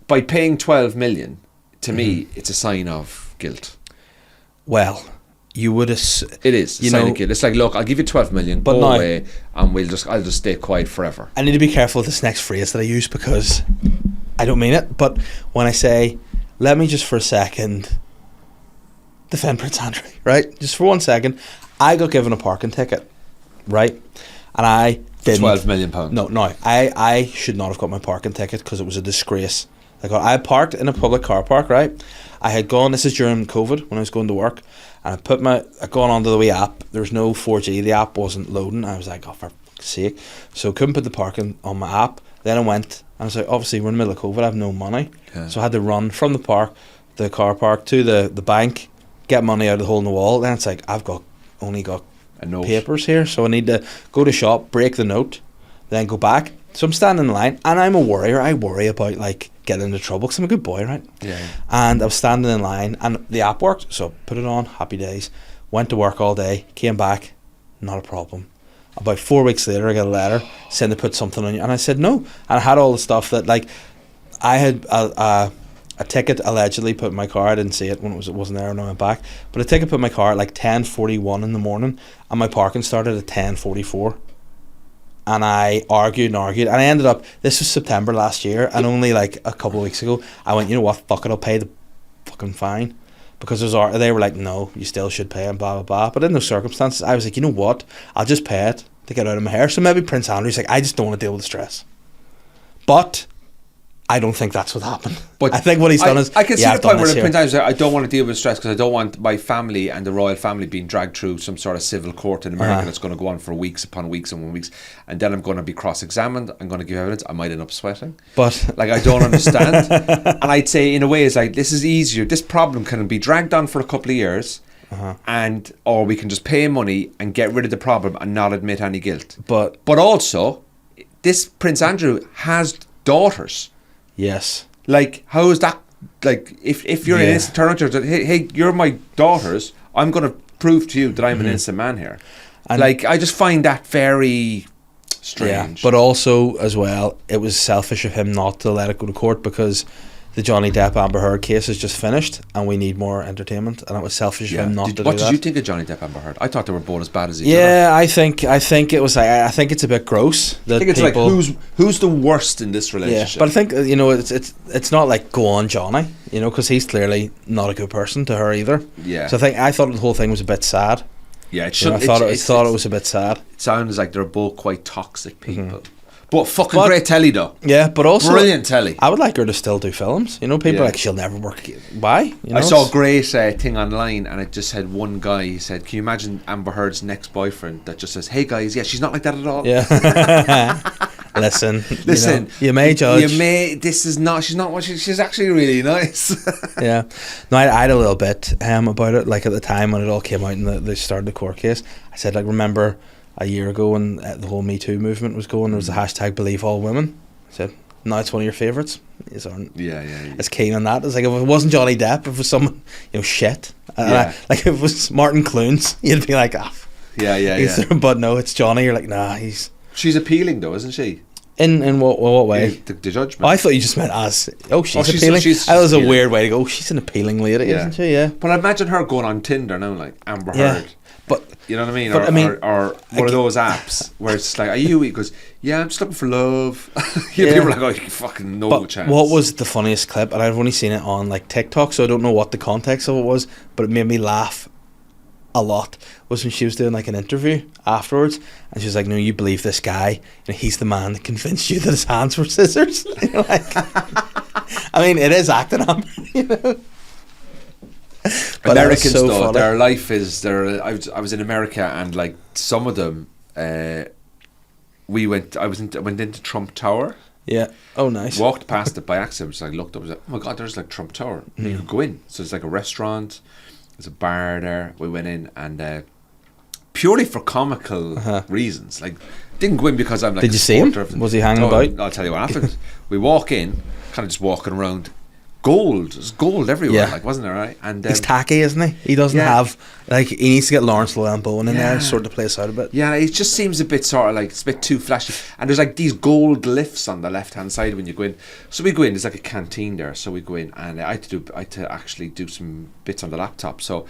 by paying 12 million, to me, it's a sign of guilt. Well, you would have. It is. You Sign know, a deal. It's like, look, I'll give you 12 million. But Go now- away, and I'll just stay quiet forever. I need to be careful with this next phrase that I use because I don't mean it. But when I say, let me just for a second defend Prince Andrew, right? Just for 1 second, I got given a parking ticket, right? And I didn't. £12 million. No, I should not have got my parking ticket because it was a disgrace. Like, I parked in a public car park, right? I had gone, this is during COVID when I was going to work, and I'd gone onto the wee app. There was no 4G, the app wasn't loading. I was like, oh, for fuck's sake. So I couldn't put the parking on my app. Then I went, and I was like, obviously we're in the middle of COVID, I have no money. Yeah. So I had to run from the car park to the bank, get money out of the hole in the wall. Then it's like, only got A note. papers here, so I need to go to shop, break the note, then go back. So I'm standing in the line, and I'm a worrier. I worry about like getting into trouble because I'm a good boy, right? Yeah. And I was standing in line, and the app worked, so put it on. Happy days. Went to work all day, came back, not a problem. About 4 weeks later, I got a letter saying they put something on you, and I said no. And I had all the stuff that like I had a ticket allegedly put in my car. I didn't see it when it wasn't there when I went back. But a ticket put in my car at like 10:41 in the morning, and my parking started at 10:44. And I argued, and I ended up. This was September last year, and only like a couple of weeks ago, I went, you know what, fuck it, I'll pay the fucking fine, because they were like, no, you still should pay, and blah blah blah. But in those circumstances, I was like, you know what, I'll just pay it to get out of my hair. So maybe Prince Andrew's like, I just don't want to deal with the stress. But I don't think that's what happened. But I think what he's done is I can see yeah, the I've done point where this the here. Prince Andrew said, I don't want to deal with stress because I don't want my family and the royal family being dragged through some sort of civil court in America that's going to go on for weeks upon weeks and weeks, and then I'm going to be cross-examined. I'm going to give evidence. I might end up sweating. But Like, I don't understand. And I'd say in a way it's like, this is easier. This problem can be dragged on for a couple of years, or we can just pay money and get rid of the problem and not admit any guilt. but Also, this Prince Andrew has daughters. yes. Like, how is that? Like, if you're an Yeah. innocent, turn around and say, hey, you're my daughters. I'm going to prove to you that I'm an innocent man here. And- like, I just find that very strange. Yeah, but also as well, it was selfish of him not to let it go to court because the Johnny Depp Amber Heard case is just finished, and we need more entertainment. And it was selfish of him not to do that. What did you think of Johnny Depp Amber Heard? I thought they were both as bad as each other. Yeah, I think it was. I think it's a bit gross that I think it's people. like who's the worst in this yeah, relationship? but I think it's not like go on Johnny, because he's clearly not a good person to her either. Yeah. So I thought the whole thing was a bit sad. yeah, it You know, should. I thought it was a bit sad. It sounds like they're both quite toxic people. But fucking great telly though. Yeah, but also Brilliant telly. I would like her to still do films. People Yeah. are like she'll never work. Why? I saw a great thing online, and it just had one guy. He said, "Can you imagine Amber Heard's next boyfriend that just says, 'Hey guys, yeah, she's not like that at all.'" Yeah. Listen. You may judge. You may. This is not. She's not what she's actually really nice. Yeah. No, I had a little bit about it. Like at the time when it all came out and they started the court case, I said, like, remember a year ago when the whole Me Too movement was going, there was the hashtag Believe All Women. I said, now it's one of your favourites. These aren't Yeah. as keen on that. It's like if it wasn't Johnny Depp, if it was someone, shit. Yeah. Like if it was Martin Clunes, you'd be like, Yeah. But no, it's Johnny. You're like, nah, he's She's appealing though, isn't she? in what way? The judgment. Oh, I thought you just meant as she's she's- appealing. she's That was a appealing. weird way to go. She's an appealing lady, Yeah. isn't she? Yeah. But I imagine her going on Tinder now, like Amber Yeah. Heard. But You know what I mean? But, Or, I mean, or one of those apps where it's like, "Are you?" He goes, "Yeah, I'm just looking for love." People are like, "Oh, you fucking no But chance." what was the funniest clip? And I've only seen it on like TikTok, so I don't know what the context of it was, but it made me laugh a lot. Was when she was doing like an interview afterwards, and she was like, "No, you believe this guy? He's the man that convinced you that his hands were scissors." Like, I mean, it is acting on, But that was Americans so though, funny. their life is their. I was in America, and like some of them, we went. I went into Trump Tower. Yeah. Oh, nice. Walked past it by accident. Just like looked up. I was like, "Oh my god, there's like Trump Tower." You could go in. So it's like a restaurant. There's a bar there. We went in, and purely for comical reasons, like didn't go in because I'm like. Did a you see him? supporter of- Was he hanging No, about? I'll tell you what happened. We walk in, kind of just walking around. Gold. There's gold everywhere. Yeah. Like, wasn't there? Right? And He's tacky, isn't he? He doesn't Yeah. have like he needs to get Lawrence Llewellyn in there, Yeah. sort the place out a bit. yeah, it just seems a bit sort of like it's a bit too flashy. And there's like these gold lifts on the left hand side when you go in. So we go in. There's like a canteen there. So we go in, and I had to actually do some bits on the laptop. So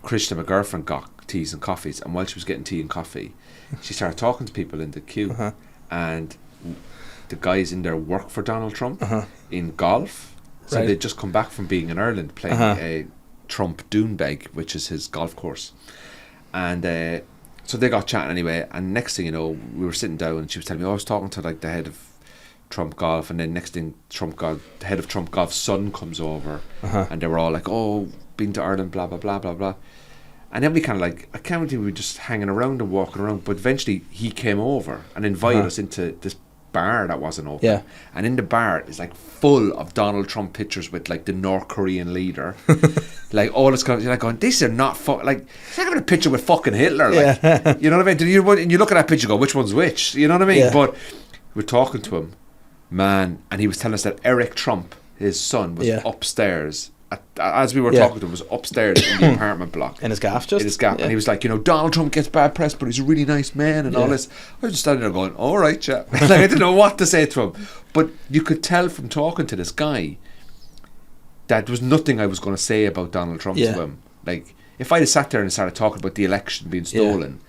Krishna, my girlfriend, got teas and coffees, and while she was getting tea and coffee, she started talking to people in the queue, and the guys in there work for Donald Trump in golf. So Right. they'd just come back from being in Ireland playing a Trump Doonbeg, which is his golf course, and so they got chatting anyway. And next thing you know, we were sitting down, and she was telling me, I was talking to like the head of Trump Golf, and then next thing, the head of Trump Golf's son comes over, and they were all like, "Oh, been to Ireland, blah blah blah blah blah." And then we kind of like, I can't believe we were just hanging around and walking around. But eventually, he came over and invited us into this bar that wasn't open. Yeah. And in the bar is like full of Donald Trump pictures with like the North Korean leader, like all this kind of, you're like going, these are not like, it's not even a picture with fucking Hitler, like, Yeah. you know what I mean? And you look at that picture, and go, which one's which? You know what I mean? Yeah. But we're talking to him. Man, and he was telling us that Eric Trump, his son, was upstairs. As we were talking to him, was upstairs in the apartment block. In his gaff, just? In his gaff. And he was like, Donald Trump gets bad press, but he's a really nice man and all this. I was just standing there going, all right, yeah. Like, I didn't know what to say to him. But you could tell from talking to this guy that there was nothing I was going to say about Donald Trump to him. Like, if I had sat there and started talking about the election being stolen,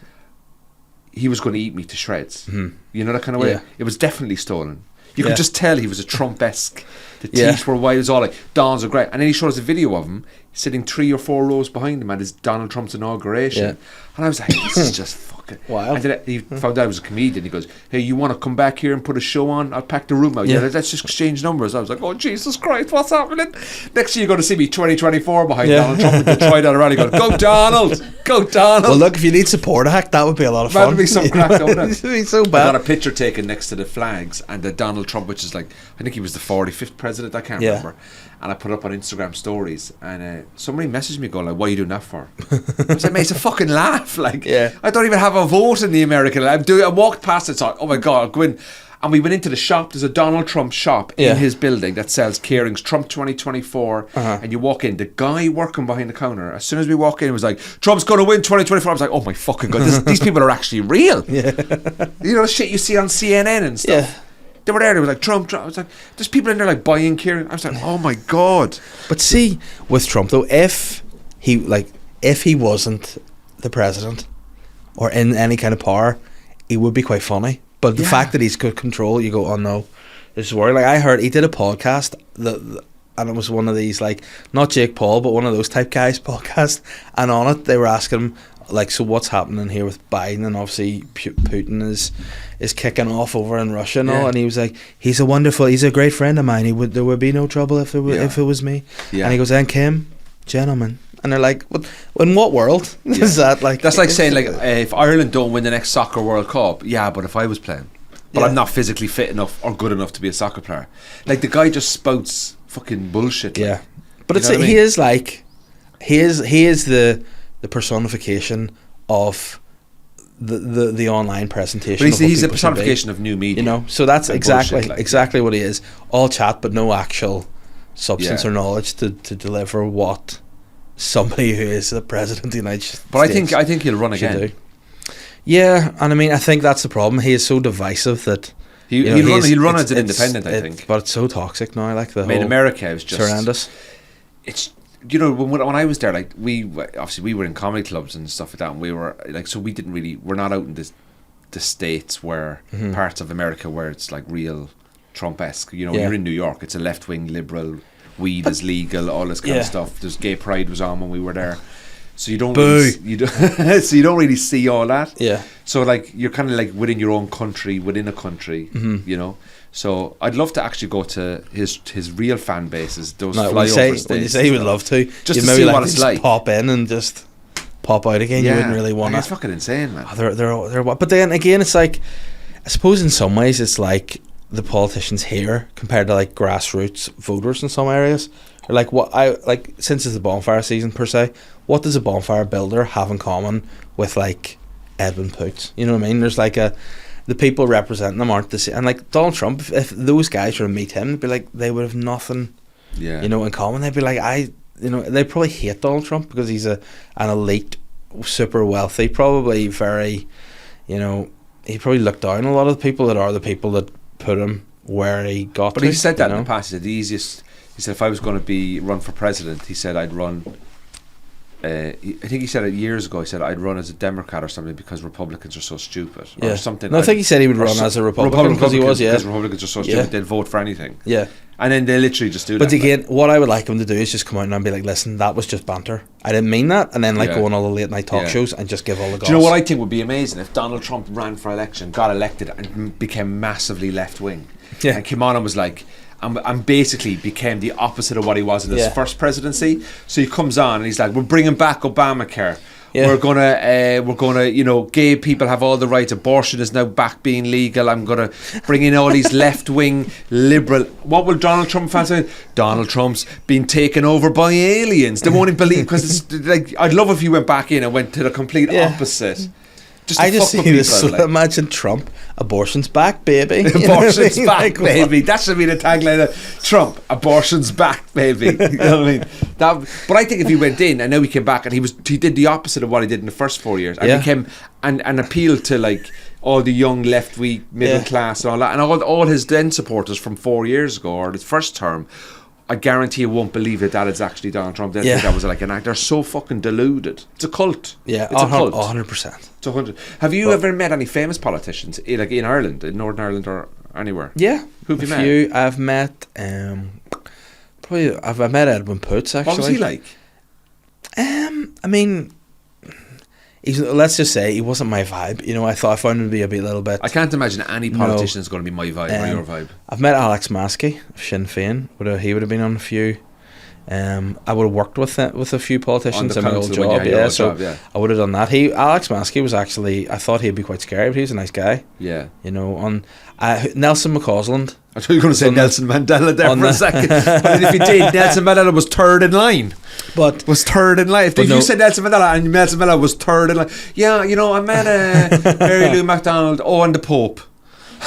he was going to eat me to shreds. You know that kind of way? Yeah. It was definitely stolen. You could just tell he was a Trump-esque. The teeth Yeah. were white. It was all like, Donald's are great. And then he showed us a video of him sitting 3 or 4 rows behind him at his Donald Trump's inauguration. Yeah. And I was like, this is just fucking... Wow. And then he found out I was a comedian. He goes, hey, you want to come back here and put a show on? I'll pack the room out. Yeah. Let's just exchange numbers. I was like, oh, Jesus Christ, what's happening? Next year you're going to see me 2024 behind Donald Trump with the Troy around. He goes, go Donald! Go Donald! Well, look, if you need support act, that would be a lot of fun. That'd be some crack, wouldn't it? It'd be so I bad. got a picture taken next to the flags and the Donald Trump, which is like, I think he was the 45th president, I can't remember. And I put it up on Instagram stories, and somebody messaged me going like, what are you doing that for? I was like, mate, it's a fucking laugh. Like, I don't even have a vote in the American. I walked past it, thought, oh my God, I'll go in. And we went into the shop. There's a Donald Trump shop in his building that sells Kering's Trump 2024. And you walk in, the guy working behind the counter, as soon as we walk in, was like, Trump's going to win 2024. I was like, oh my fucking God, these people are actually real. You know the shit you see on CNN and stuff. They were there, they were like, Trump. I was like, there's people in there like buying Kieran. I was like, oh my God. But see, with Trump though, if he wasn't the president or in any kind of power, he would be quite funny. But the fact that he's got control, you go, oh no, this is worrying. Like, I heard he did a podcast and it was one of these, like, not Jake Paul, but one of those type guys podcast, and on it they were asking him, like, so what's happening here with Biden? And obviously Putin is kicking off over in Russia and all, and he was like, he's a great friend of mine. There would be no trouble if it was me. And he goes, and Kim, gentlemen. And they're like, what, in what world is that? Like, that's like saying, like, if Ireland don't win the next soccer World Cup, but if I was playing, but I'm not physically fit enough or good enough to be a soccer player. Like, the guy just spouts fucking bullshit. Like, but it's he is like, he is the personification of the online presentation. But he's a personification of new media. You know, so that's exactly bullshit, like, exactly what he is. All chat, but no actual substance or knowledge to deliver what somebody who is the president of the United States. But I think he'll run again. Yeah, and I mean, I think that's the problem. He is so divisive that he'll run as an independent. I think, but it's so toxic now. Like in America, it was just horrendous. It's when I was there, like, we were in comedy clubs and stuff like that, and we were like, so we're not out in the States where parts of America where it's like real Trump-esque. You know, you're in New York, it's a left-wing liberal. Weed is legal, all this kind of stuff. There's gay pride was on when we were there, so you don't so you don't really see all that. So like, you're kind of like within your own country, within a country, you know. So I'd love to actually go to his real fan bases. Those flyover states. When you say he would love to, just to see what it's like. Pop in and just pop out again. You wouldn't really want to. It's fucking insane, man. They're but then again, it's like, I suppose in some ways it's like the politicians here compared to like grassroots voters in some areas. Or like, what I like, since it's the bonfire season per se, what does a bonfire builder have in common with like Edwin Poots? You know what I mean? There's like the people representing them aren't the same. And like Donald Trump, if those guys were to meet him, they'd be like, they would have nothing you know, in common. They'd be like, they probably hate Donald Trump because he's an elite, super wealthy, probably very, you know, he probably looked down on a lot of the people that are the people that put him where he got. But he said that in the past. He said the easiest. He said if I was going to run for president, he said I'd run I think he said it years ago. He said, I'd run as a Democrat or something because Republicans are so stupid. Yeah. Or something. No, I think he said he would run as a Republican because he was, yeah. Because Republicans are so stupid, they'll vote for anything. Yeah. And then they literally just do that. But again, what I would like him to do is just come out and be like, listen, that was just banter. I didn't mean that. And then go on all the late night talk shows and just give all the goss. Do you know what I think would be amazing? If Donald Trump ran for election, got elected and became massively left wing. Yeah. And came on and was like, and basically became the opposite of what he was in his first presidency. So he comes on and he's like, we're bringing back Obamacare. Yeah. We're gonna, you know, gay people have all the rights. Abortion is now back being legal. I'm gonna bring in all these left-wing liberal. What will Donald Trump fans say? Donald Trump's been taken over by aliens. They won't even believe, because it's like, I'd love if he went back in and went to the complete opposite. I just see this. Imagine Trump, abortion's back, baby. Abortion's back, baby. That should be the tagline of Trump. Abortion's back, baby. You know what I mean? But I think if he went in and now he came back and he did the opposite of what he did in the first 4 years, and became and appealed to like all the young left-wing middle class and all that, and all his then supporters from 4 years ago or his first term. I guarantee you won't believe that is actually Donald Trump. They think that was like an act. They're so fucking deluded. It's a cult. Yeah, it's a cult. 100%. It's 100. Have you ever met any famous politicians, like in Ireland, in Northern Ireland, or anywhere? Yeah, who've you met? A few. I've met. Probably I've met Edwin Poots actually. What was he like? I mean, let's just say he wasn't my vibe. You know, I found him to be a little bit. I can't imagine any politician is going to be my vibe or your vibe. I've met Alex Maskey of Sinn Féin. He would have been on a few. I would have worked with a few politicians in my old job. I would have done that. Alex Maskey was actually, I thought he'd be quite scary, but he was a nice guy. Yeah. You know, Nelson McCausland. I thought you were going to say Nelson Mandela there for a second. But if you did, Nelson Mandela was third in line. If you said Nelson Mandela and Nelson Mandela was third in line. Yeah, you know, I met Mary Lou MacDonald. Oh, and the Pope.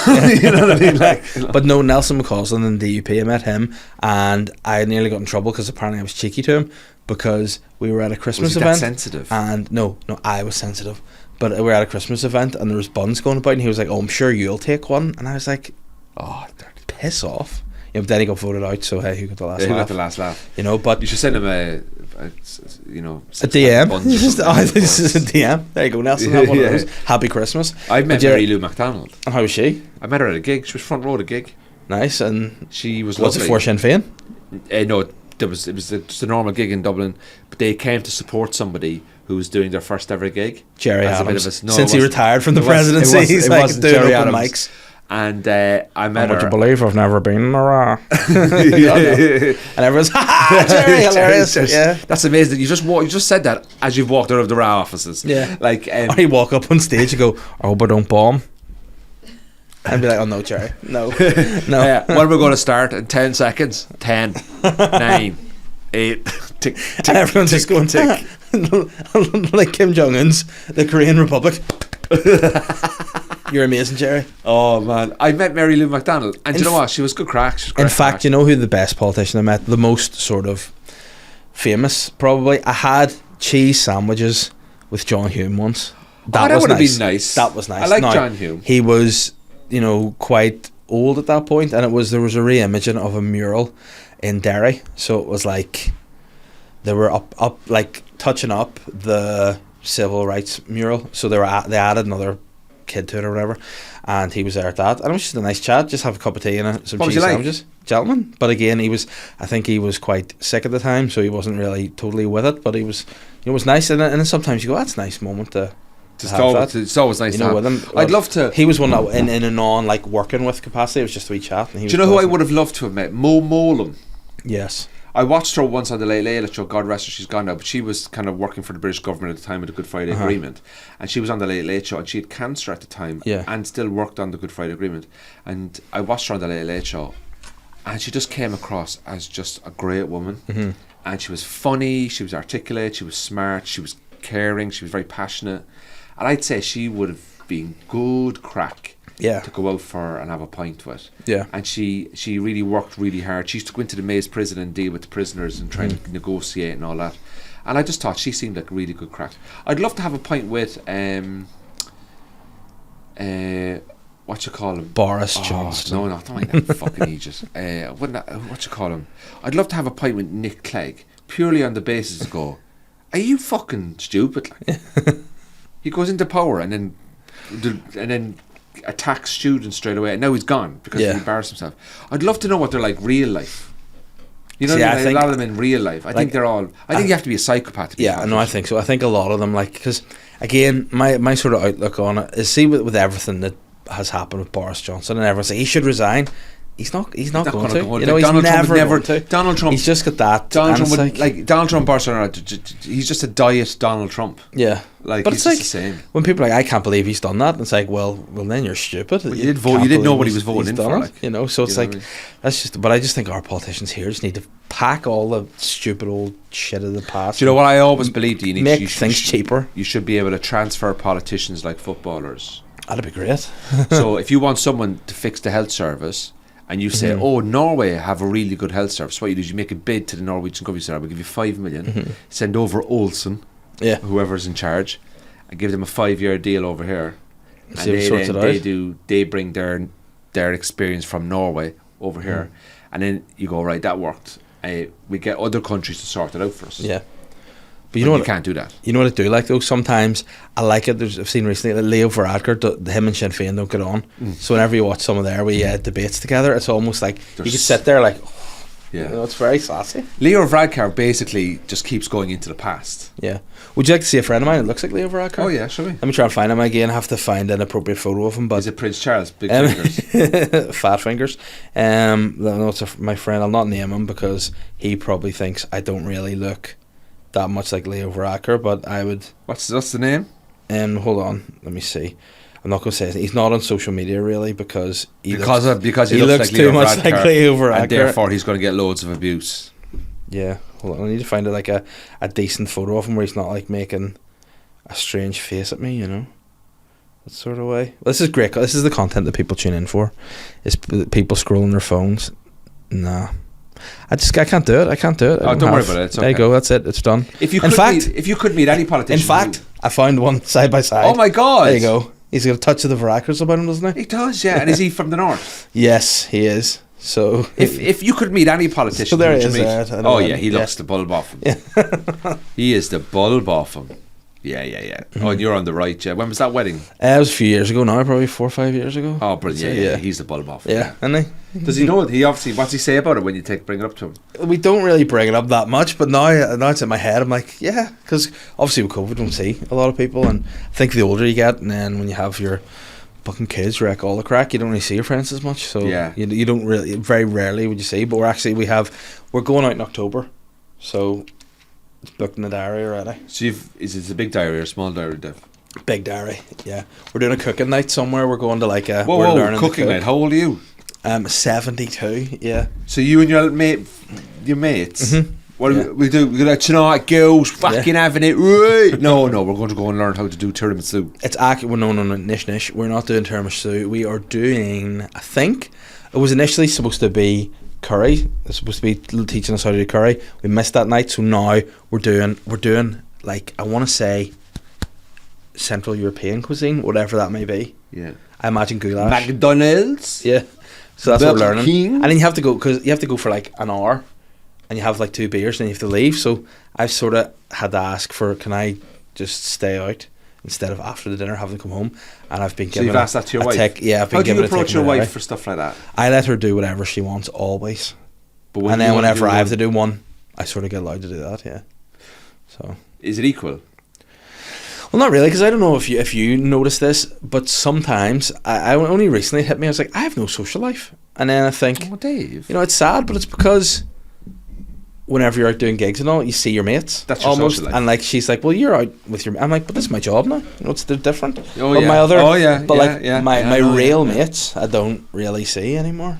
You know what I mean? Like, but no, Nelson McCausland in the DUP, I met him and I nearly got in trouble because apparently I was cheeky to him because we were at a Christmas event. Was he that sensitive? And no, I was sensitive. But we were at a Christmas event and there was buns going about and he was like, oh, I'm sure you'll take one. And I was like, oh, piss off. Yeah, but then he got voted out, so hey, who got the last laugh? Who got the last laugh? You know, but you should send him a DM. This is a DM. There you go, Nelson. Have one of those. Happy Christmas. I met Mary Lou MacDonald. And how was she? I met her at a gig. She was front row at a gig. Nice, and she was. Was it for Sinn Féin? No, it was just a normal gig in Dublin, but they came to support somebody who was doing their first ever gig. Jerry Adams. Since he retired from the presidency, he's like doing Jerry open Adams. mics. And I met her. Would you believe I've never been in a And everyone's Jerry, hilarious. Yeah, that's amazing. You just said that as you've walked out of the RA offices. Yeah, like I walk up on stage and go, "I hope I don't bomb." I'd be like, "Oh no, Jerry, no." When are we going to start? In 10 seconds. 10, 9, 8. Tick, tick, and everyone's just going tick, like Kim Jong Un's the Korean Republic. You're amazing, Jerry. Oh man, I met Mary Lou MacDonald, and you know what? She was good crack. In fact, you know who the best politician I met, the most sort of famous, probably. I had cheese sandwiches with John Hume once. That would have been nice. That was nice. I like John Hume. He was, you know, quite old at that point, and there was a re-imaging of a mural in Derry. So it was like they were up like touching up the civil rights mural. So they added another kid to it or whatever, and he was there at that, and it was just a nice chat, just have a cup of tea and some cheese sandwiches. Gentleman, but again, I think he was quite sick at the time, so he wasn't really totally with it, but it was nice, and then sometimes you go, that's a nice moment to have that. It's always nice, you know, with him. I'd love to. He was one that in a non like working with capacity, it was just a wee chat. And do you know who I would have loved to have met? Mo Mowlam. Yes. I watched her once on the Late Late Show. God rest her, she's gone now. But she was kind of working for the British government at the time of the Good Friday Agreement, and she was on the Late Late Show, and she had cancer at the time, and still worked on the Good Friday Agreement. And I watched her on the Late Late Show, and she just came across as just a great woman, and she was funny, she was articulate, she was smart, she was caring, she was very passionate, and I'd say she would have been good crack. To go out for and have a pint with. And she really worked really hard. She used to go into the Maze prison and deal with the prisoners and try and negotiate and all that. And I just thought she seemed like a really good crack. I'd love to have a pint with what you call him? Boris Johnson. No, not like that fucking Aegis. What you call him? I'd love to have a pint with Nick Clegg, purely on the basis of go, Are you fucking stupid? Like? He goes into power and then attacks students straight away, and now he's gone because he embarrassed himself. I'd love to know what they're like real life. You know, See, what I I mean? think- A lot of them in real life. I think they're all. I think you have to be a psychopath to be a Yeah, no, I politician. think so. I think a lot of them, like, because again, my sort of outlook on it is, see, with everything that has happened with Boris Johnson and everyone's like, he should resign. He's not going gonna to. go on. You know, Like, he's Donald Trump never would never- going to. Donald Trump- He's just got that. Donald and Trump it's would, like Donald Trump, Barcelona. He's just a diet Donald Trump. yeah. Like, but he's it's just like the same. when people are like, I can't believe he's done that. And it's like, well, then you're stupid. But you did vote. You didn't know what he was voting in for. Like, you know, so it's you know like, what I mean? that's just. But I just think our politicians here just need to pack all the stupid old shit of the past. Do you know what I always believed? You need Make you things cheaper. You should be able to transfer politicians like footballers. That'd be great. So if you want someone to fix the health service, and you say, "Oh, Norway have a really good health service," what you do is you make a bid to the Norwegian government. You say, "We'll give you 5 million. Send over Olsen, Yeah. whoever's in charge, and give them a 5-year deal over here." And See if it sorts it out. they bring their experience from Norway over here, and then you go, right, that worked. We get other countries to sort it out for us. Yeah. But you know you what? can't do that. You know what I do like though? Sometimes I like it. I've seen recently that Leo Varadkar, him and Sinn Féin don't get on. So whenever you watch some of their debates together, it's almost like you could sit there like, Yeah. you know, it's very sassy. Leo Varadkar basically just keeps going into the past. Yeah. Would you like to see a friend of mine that looks like Leo Varadkar? Oh yeah, shall we? Let me try and find him again. I have to find an appropriate photo of him. But Is it Prince Charles? Big fingers. fat fingers. No, it's my friend. I'll not name him because he probably thinks I don't really look that much like Leo Varadkar, but I would. What's the name? Hold on, let me see. I'm not going to say it. He's not on social media really because he Because he looks like too Leo much Varadkar, like Leo Varadkar. and therefore he's going to get loads of abuse. Yeah, hold on. I need to find like a decent photo of him where he's not like making a strange face at me, you know. That sort of way. This is great. This is the content that people tune in for. Is people scrolling their phones. Nah. I can't do it. I can't do it. Oh, don't worry about it. It's There you okay. go. That's it. It's done. If you could meet any politician, In fact, I found one side by side. oh my god, There you go. He's got a touch of the Varadkars about him, doesn't he? He does, yeah. And is he from the north? Yes, he is. So If you could meet any politician, So there who'd he you is, meet? I know Oh him. yeah, he Yeah. looks the bulb off him. He is the bulb off him. Yeah. Oh, and you're on the right. Yeah. When was that wedding? it was a few years ago now, probably 4 or 5 years ago. Oh, brilliant. Yeah. He's the bulb off him. Yeah, isn't he? Does he know it? He obviously. What's he say about it when you bring it up to him? We don't really bring it up that much, but now it's in my head. I'm like, yeah, because obviously with COVID, we don't see a lot of people, and I think the older you get, and then when you have your fucking kids wreck all the crack, you don't really see your friends as much. So Yeah. you don't really, very rarely would you see. But we're going out in October, so it's booked in the diary already. So is it a big diary or a small diary, Dev? Big diary, yeah. We're doing a cooking night somewhere. We're going to like a we're Whoa, learning to cooking cook. night. How old are you? 72, yeah. So you and your mates. What Yeah. do we do? We're like, tonight, girls, fucking having it right. No, we're going to go and learn how to do tiramisu. It's well, no, nish. We're not doing tiramisu. We are doing, I think, it was initially supposed to be curry. It's supposed to be teaching us how to do curry. We missed that night, so now we're doing like, I want to say Central European cuisine, whatever that may be. Yeah. I imagine goulash. McDonald's. Yeah. So that's what we're Burger learning. King. And then you have to go, because you have to go for like an hour, and you have like 2 beers, and you have to leave. So I've sort of had to ask for, can I just stay out instead of after the dinner having to come home? And I've been So given you've asked that to your wife? I've been How do you given a approach take your and a wife away. for stuff like that? I let her do whatever she wants always. But when And you then want to whenever do I have one- to do one, I sort of get allowed to do that, yeah. So, is it equal? well, not really, because I don't know if you notice this, but sometimes I only recently hit me. I was like, I have no social life, and then I think, Oh, Dave. you know, it's sad, but it's because whenever you're out doing gigs and all, you see your mates. That's your almost, social life. and like she's like, well, you're out with your. I'm like, but this is my job now. You know, it's different. Oh, but yeah. my other. Oh, yeah, But yeah, like yeah, my yeah, I know, real yeah. mates, I don't really see anymore.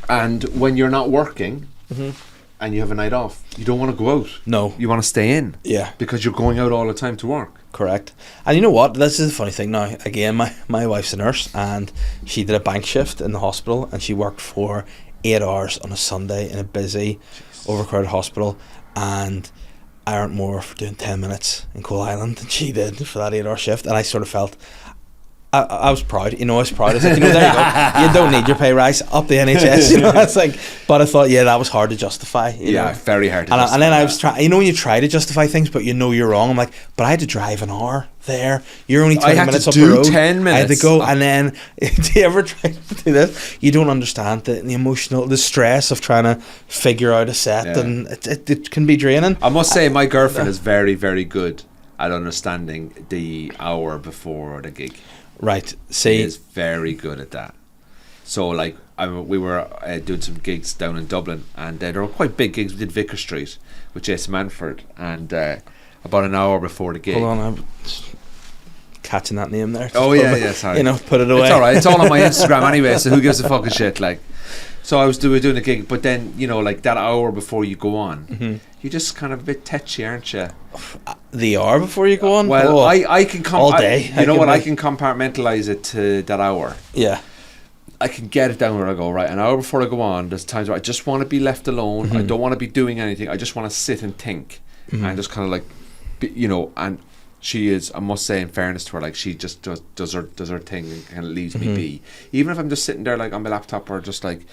And when you're not working Mhm. and you have a night off, you don't want to go out. No. You want to stay in Yeah. because you're going out all the time to work. Correct. And you know what? This is the funny thing now. Again, my wife's a nurse, and she did a bank shift in the hospital, and she worked for 8 hours on a Sunday in a busy, overcrowded hospital, and I earned more for doing 10 minutes in Coal Island than she did for that 8 hour shift. And I sort of felt I was proud. You know, I was proud. I was like, you know, there you go. You don't need your pay rise up the NHS. You know, it's like, but I thought, yeah, that was hard to justify. You know? Very hard to and justify. And then I was trying. You know, when you try to justify things, but you know you're wrong. I'm like, but I had to drive an hour there. You're only 20 minutes up the road. 10 minutes. I had to go, and then do you ever try to do this? You don't understand the emotional, the stress of trying to figure out a set, and it can be draining. I must say, my girlfriend is very, very good at understanding the hour before the gig. Right. See, She is very good at that. So, like, we were doing some gigs down in Dublin, and they were quite big gigs. We did Vicar Street with Jason Manford, and about an hour before the gig. hold on, I'm catching that name there. Oh yeah, sorry. You know, put it away. It's all right. It's all on my Instagram anyway. So who gives a fucking shit? Like, so we were doing a gig, but then you know, like that hour before you go on, you're just kind of a bit tetchy, aren't you? The hour before you go on. Well, I can all day. you know what? I can compartmentalize it to that hour. Yeah. I can get it down where I go, right, an hour before I go on, there's times where I just want to be left alone. I don't want to be doing anything. I just want to sit and think and just kind of like, you know, and she is, I must say in fairness to her, like she just does her thing and kind of leaves me be. Even if I'm just sitting there like on my laptop or just like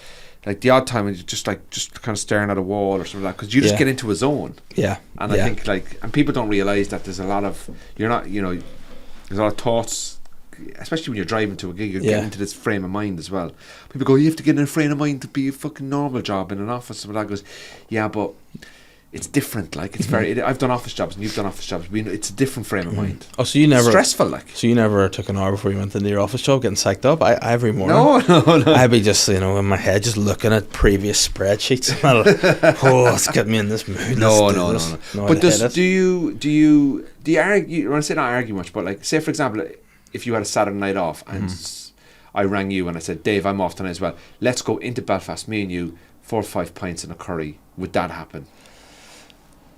the odd time when you're just kind of staring at a wall or something like that, because you just get into a zone. Yeah. And I think like, and people don't realise that there's a lot of, you're not, you know, there's a lot of thoughts, especially when you're driving to a gig, you're getting into this frame of mind as well. People go, you have to get in a frame of mind to be a fucking normal job in an office. And that goes, yeah, but it's different. Like it's very. I've done office jobs and you've done office jobs. It's a different frame of mind. Oh, so you never stressful like. So you never took an hour before you went into your office job getting psyched up? I every morning. No. I'd be just in my head just looking at previous spreadsheets. Let's get me in this mood. No. But do you argue? When I say not argue much, but like say for example, if you had a Saturday night off and I rang you and I said, Dave, I'm off tonight as well. Let's go into Belfast, me and you, 4 or 5 pints and a curry. Would that happen?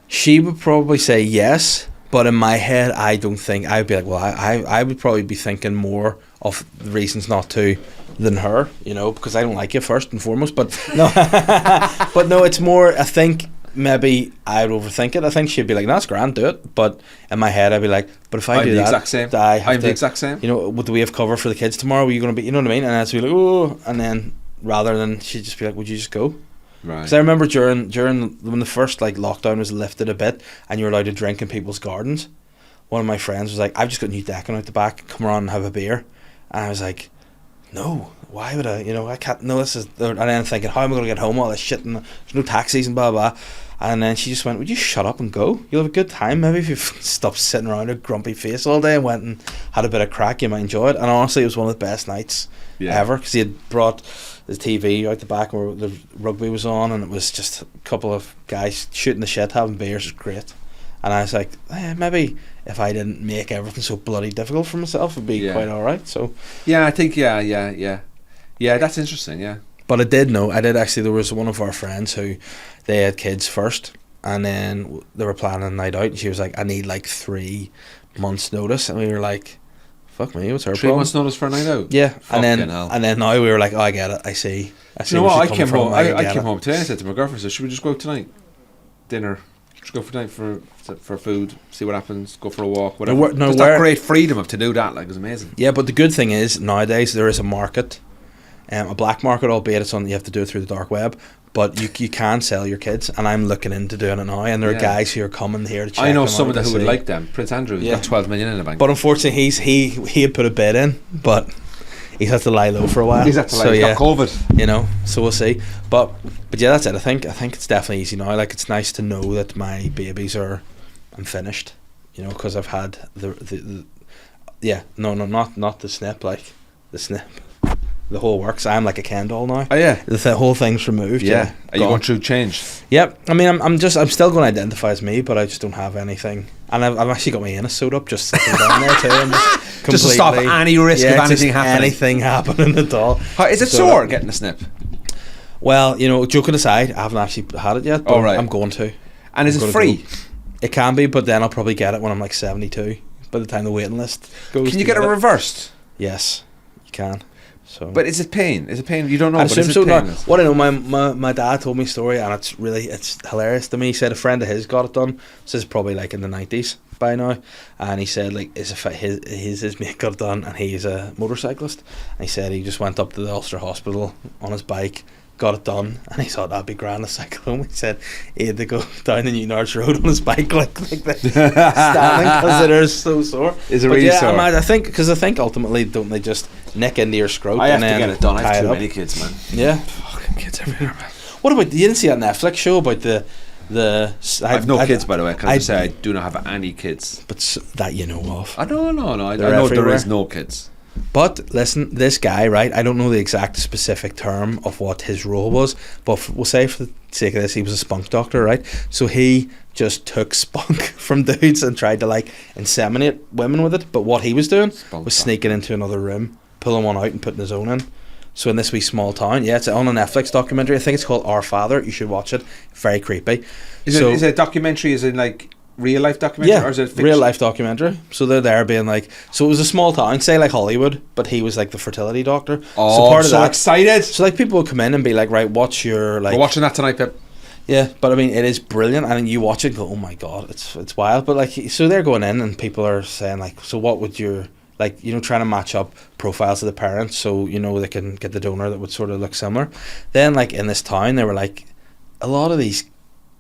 She would probably say yes, but in my head, I don't think. I'd be like, well, I would probably be thinking more of the reasons not to than her, you know, because I don't like you first and foremost. But no, but no, it's more. I think maybe I'd overthink it. I think she'd be like, "That's grand, do it." But in my head, I'd be like, "But if I do that, exact same. I'm the exact same. You know, do we have cover for the kids tomorrow? Are you going to be? You know what I mean?" And I'd be like, "Oh," and then rather than she'd just be like, "Would you just go?" Right. Because I remember during when the first like lockdown was lifted a bit and you were allowed to drink in people's gardens, one of my friends was like, "I've just got new decking out the back. Come around and have a beer." And I was like, "No, why would I? You know, I can't. No, this is." And then thinking, "How am I going to get home? All this shit and there's no taxis and blah blah." And then she just went, "Would you shut up and go? You'll have a good time. Maybe if you stopped sitting around with a grumpy face all day and went and had a bit of crack, you might enjoy it." And honestly, it was one of the best nights ever because he had brought his TV out the back where the rugby was on, and it was just a couple of guys shooting the shit, having beers. It was great. And I was like, maybe if I didn't make everything so bloody difficult for myself, it'd be quite all right. So yeah, I think yeah, that's interesting. Yeah, but I did actually. There was one of our friends who they had kids first, and then they were planning a night out, and she was like, "I need like 3 months' notice," and we were like, "Fuck me, what's her 3 problem?" months' notice for a night out. Yeah, Fucking and hell. then now we were like, "Oh, I get it. I see." You know where what? she's I came coming home. from, I get came it. home today. I said to my girlfriend, "So should we just go out tonight? Dinner? Just go for tonight for food. See what happens. Go for a walk. Whatever." Just that great freedom of to do that. Like, it was amazing. Yeah, but the good thing is nowadays there is a market, a black market, albeit it's something you have to do it through the dark web. But you can sell your kids, and I'm looking into doing it now. And there are guys who are coming here to check. I know them someone out who would see. like them. Prince Andrew got 12 million in the bank. But unfortunately, he had put a bid in, but he's had to lie low for a while. He's had to lie. So, He's got COVID. You know, so we'll see. But yeah, that's it. I think it's definitely easy now. Like, it's nice to know that my babies I'm finished. You know, because I've had the not the snip, like the snip. The whole works. I'm like a Ken doll now. Oh yeah, the whole thing's removed. Yeah. Are you going through change? Yep. I mean, I'm still going to identify as me, but I just don't have anything. And I've actually got my anus sewed up just sitting down there too. I'm just to stop any risk of anything happening. Anything happening at all. Is it sore getting a snip? Well, you know, joking aside, I haven't actually had it yet, but I'm going to. And is it free? It can be, but then I'll probably get it when I'm like 72. By the time the waiting list goes. Can you get it reversed? Yes, you can. So. But is it pain? Is it pain? You don't know. I but assume is so. it pain? What I know, my dad told me a story, and it's hilarious to me. He said a friend of his got it done. This is probably like in the 90s, by now, and he said like his mate got it done, and he's a motorcyclist, and he said he just went up to the Ulster Hospital on his bike, got it done, and he thought that'd be grand to cycle home. He said he had to go down the New Arch Road on his bike like this, standing because it is so sore. Is it really sore? I think ultimately don't they just nick into your scrot? I have and to then get it done. I tie have too up? many kids, man. Yeah. Fucking kids everywhere, man. What about, you didn't see that Netflix show about the I have no kids, by the way. Can I just say I do not have any kids? But that you know of. I know. I They're know there everywhere. is no kids. But listen, this guy, right, I don't know the exact specific term of what his role was, but we'll say for the sake of this, he was a spunk doctor, right? So he just took spunk from dudes and tried to like inseminate women with it. But what he was doing was sneaking into another room, pulling one out and putting his own in. So in this wee small town, yeah, it's on a Netflix documentary. I think it's called Our Father. You should watch it. Very creepy. Is it a documentary? Is it like real life documentary? Yeah, or is it fiction? real life documentary. So they're there being like, so it was a small town, say like Hollywood, but he was like the fertility doctor. Oh, so part of so that, excited! So like people would come in and be like, right, what's your like? We're watching that tonight, Pip. Yeah, but I mean, it is brilliant. I think you watch it and go, oh my god, it's wild. But like, so they're going in and people are saying like, so what would your, like, you know, trying to match up profiles of the parents so, you know, they can get the donor that would sort of look similar. Then like in this town, they were like, a lot of these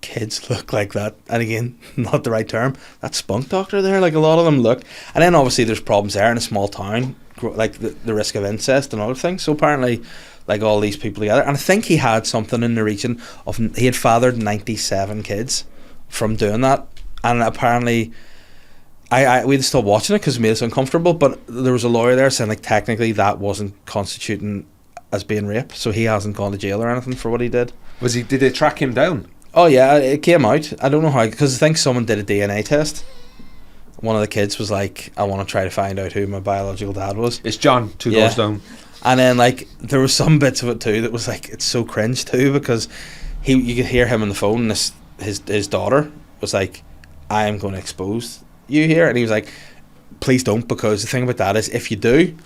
kids look like that, and again, not the right term, that spunk doctor there, like a lot of them look. And then obviously there's problems there in a small town, like the risk of incest and other things. So apparently like all these people together, and I think he had something in the region of, he had fathered 97 kids from doing that. And apparently we had to stop watching it because it made us uncomfortable, but there was a lawyer there saying like technically that wasn't constituting as being rape, so he hasn't gone to jail or anything for what he did. Did they track him down? Oh yeah, it came out. I don't know how, because I think someone did a DNA test. One of the kids was like, I want to try to find out who my biological dad was. It's John, two doors down. And then like there were some bits of it too that was like, it's so cringe too, because you could hear him on the phone, and his daughter was like, I am going to expose you here, and he was like, please don't, because the thing about that is if you do,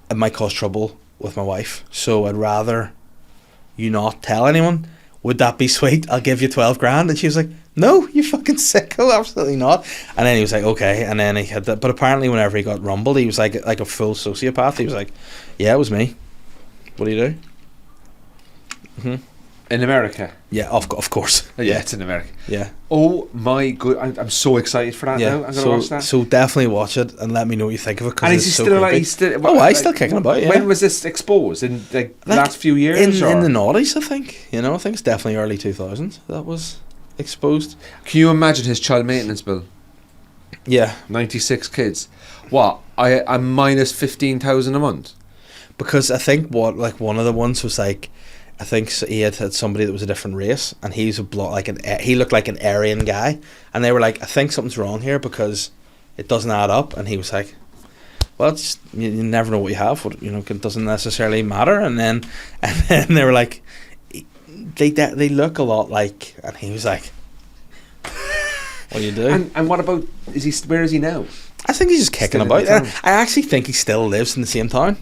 it might cause trouble with my wife, so I'd rather you not tell anyone. Would that be sweet? I'll give you 12 grand. And she was like, no, you fucking sicko, absolutely not. And then he was like, okay. And then he had that, but apparently whenever he got rumbled, he was like a full sociopath. He was like, yeah, it was me. What do you do? In America? Yeah, of course. Yeah, it's in America. Yeah. Oh my good! I'm so excited for that now. I'm gonna watch that. So definitely watch it and let me know what you think of it. And is he so still creepy. like? He's still, He's still kicking about. Yeah. When was this exposed? In like the last few years? In the noughties, I think. You know, I think it's definitely early 2000s that was exposed. Can you imagine his child maintenance bill? Yeah. 96 kids. What? I'm minus 15,000 a month. Because I think one of the ones was like, I think he had somebody that was a different race, and he's he looked like an Aryan guy, and they were like, I think something's wrong here because it doesn't add up. And he was like, well, it's, you never know what you have, it doesn't necessarily matter. And then they were like, they look a lot like, and he was like, what do you do? And what about, where is he now? I think he's just kicking about. I actually think he still lives in the same town.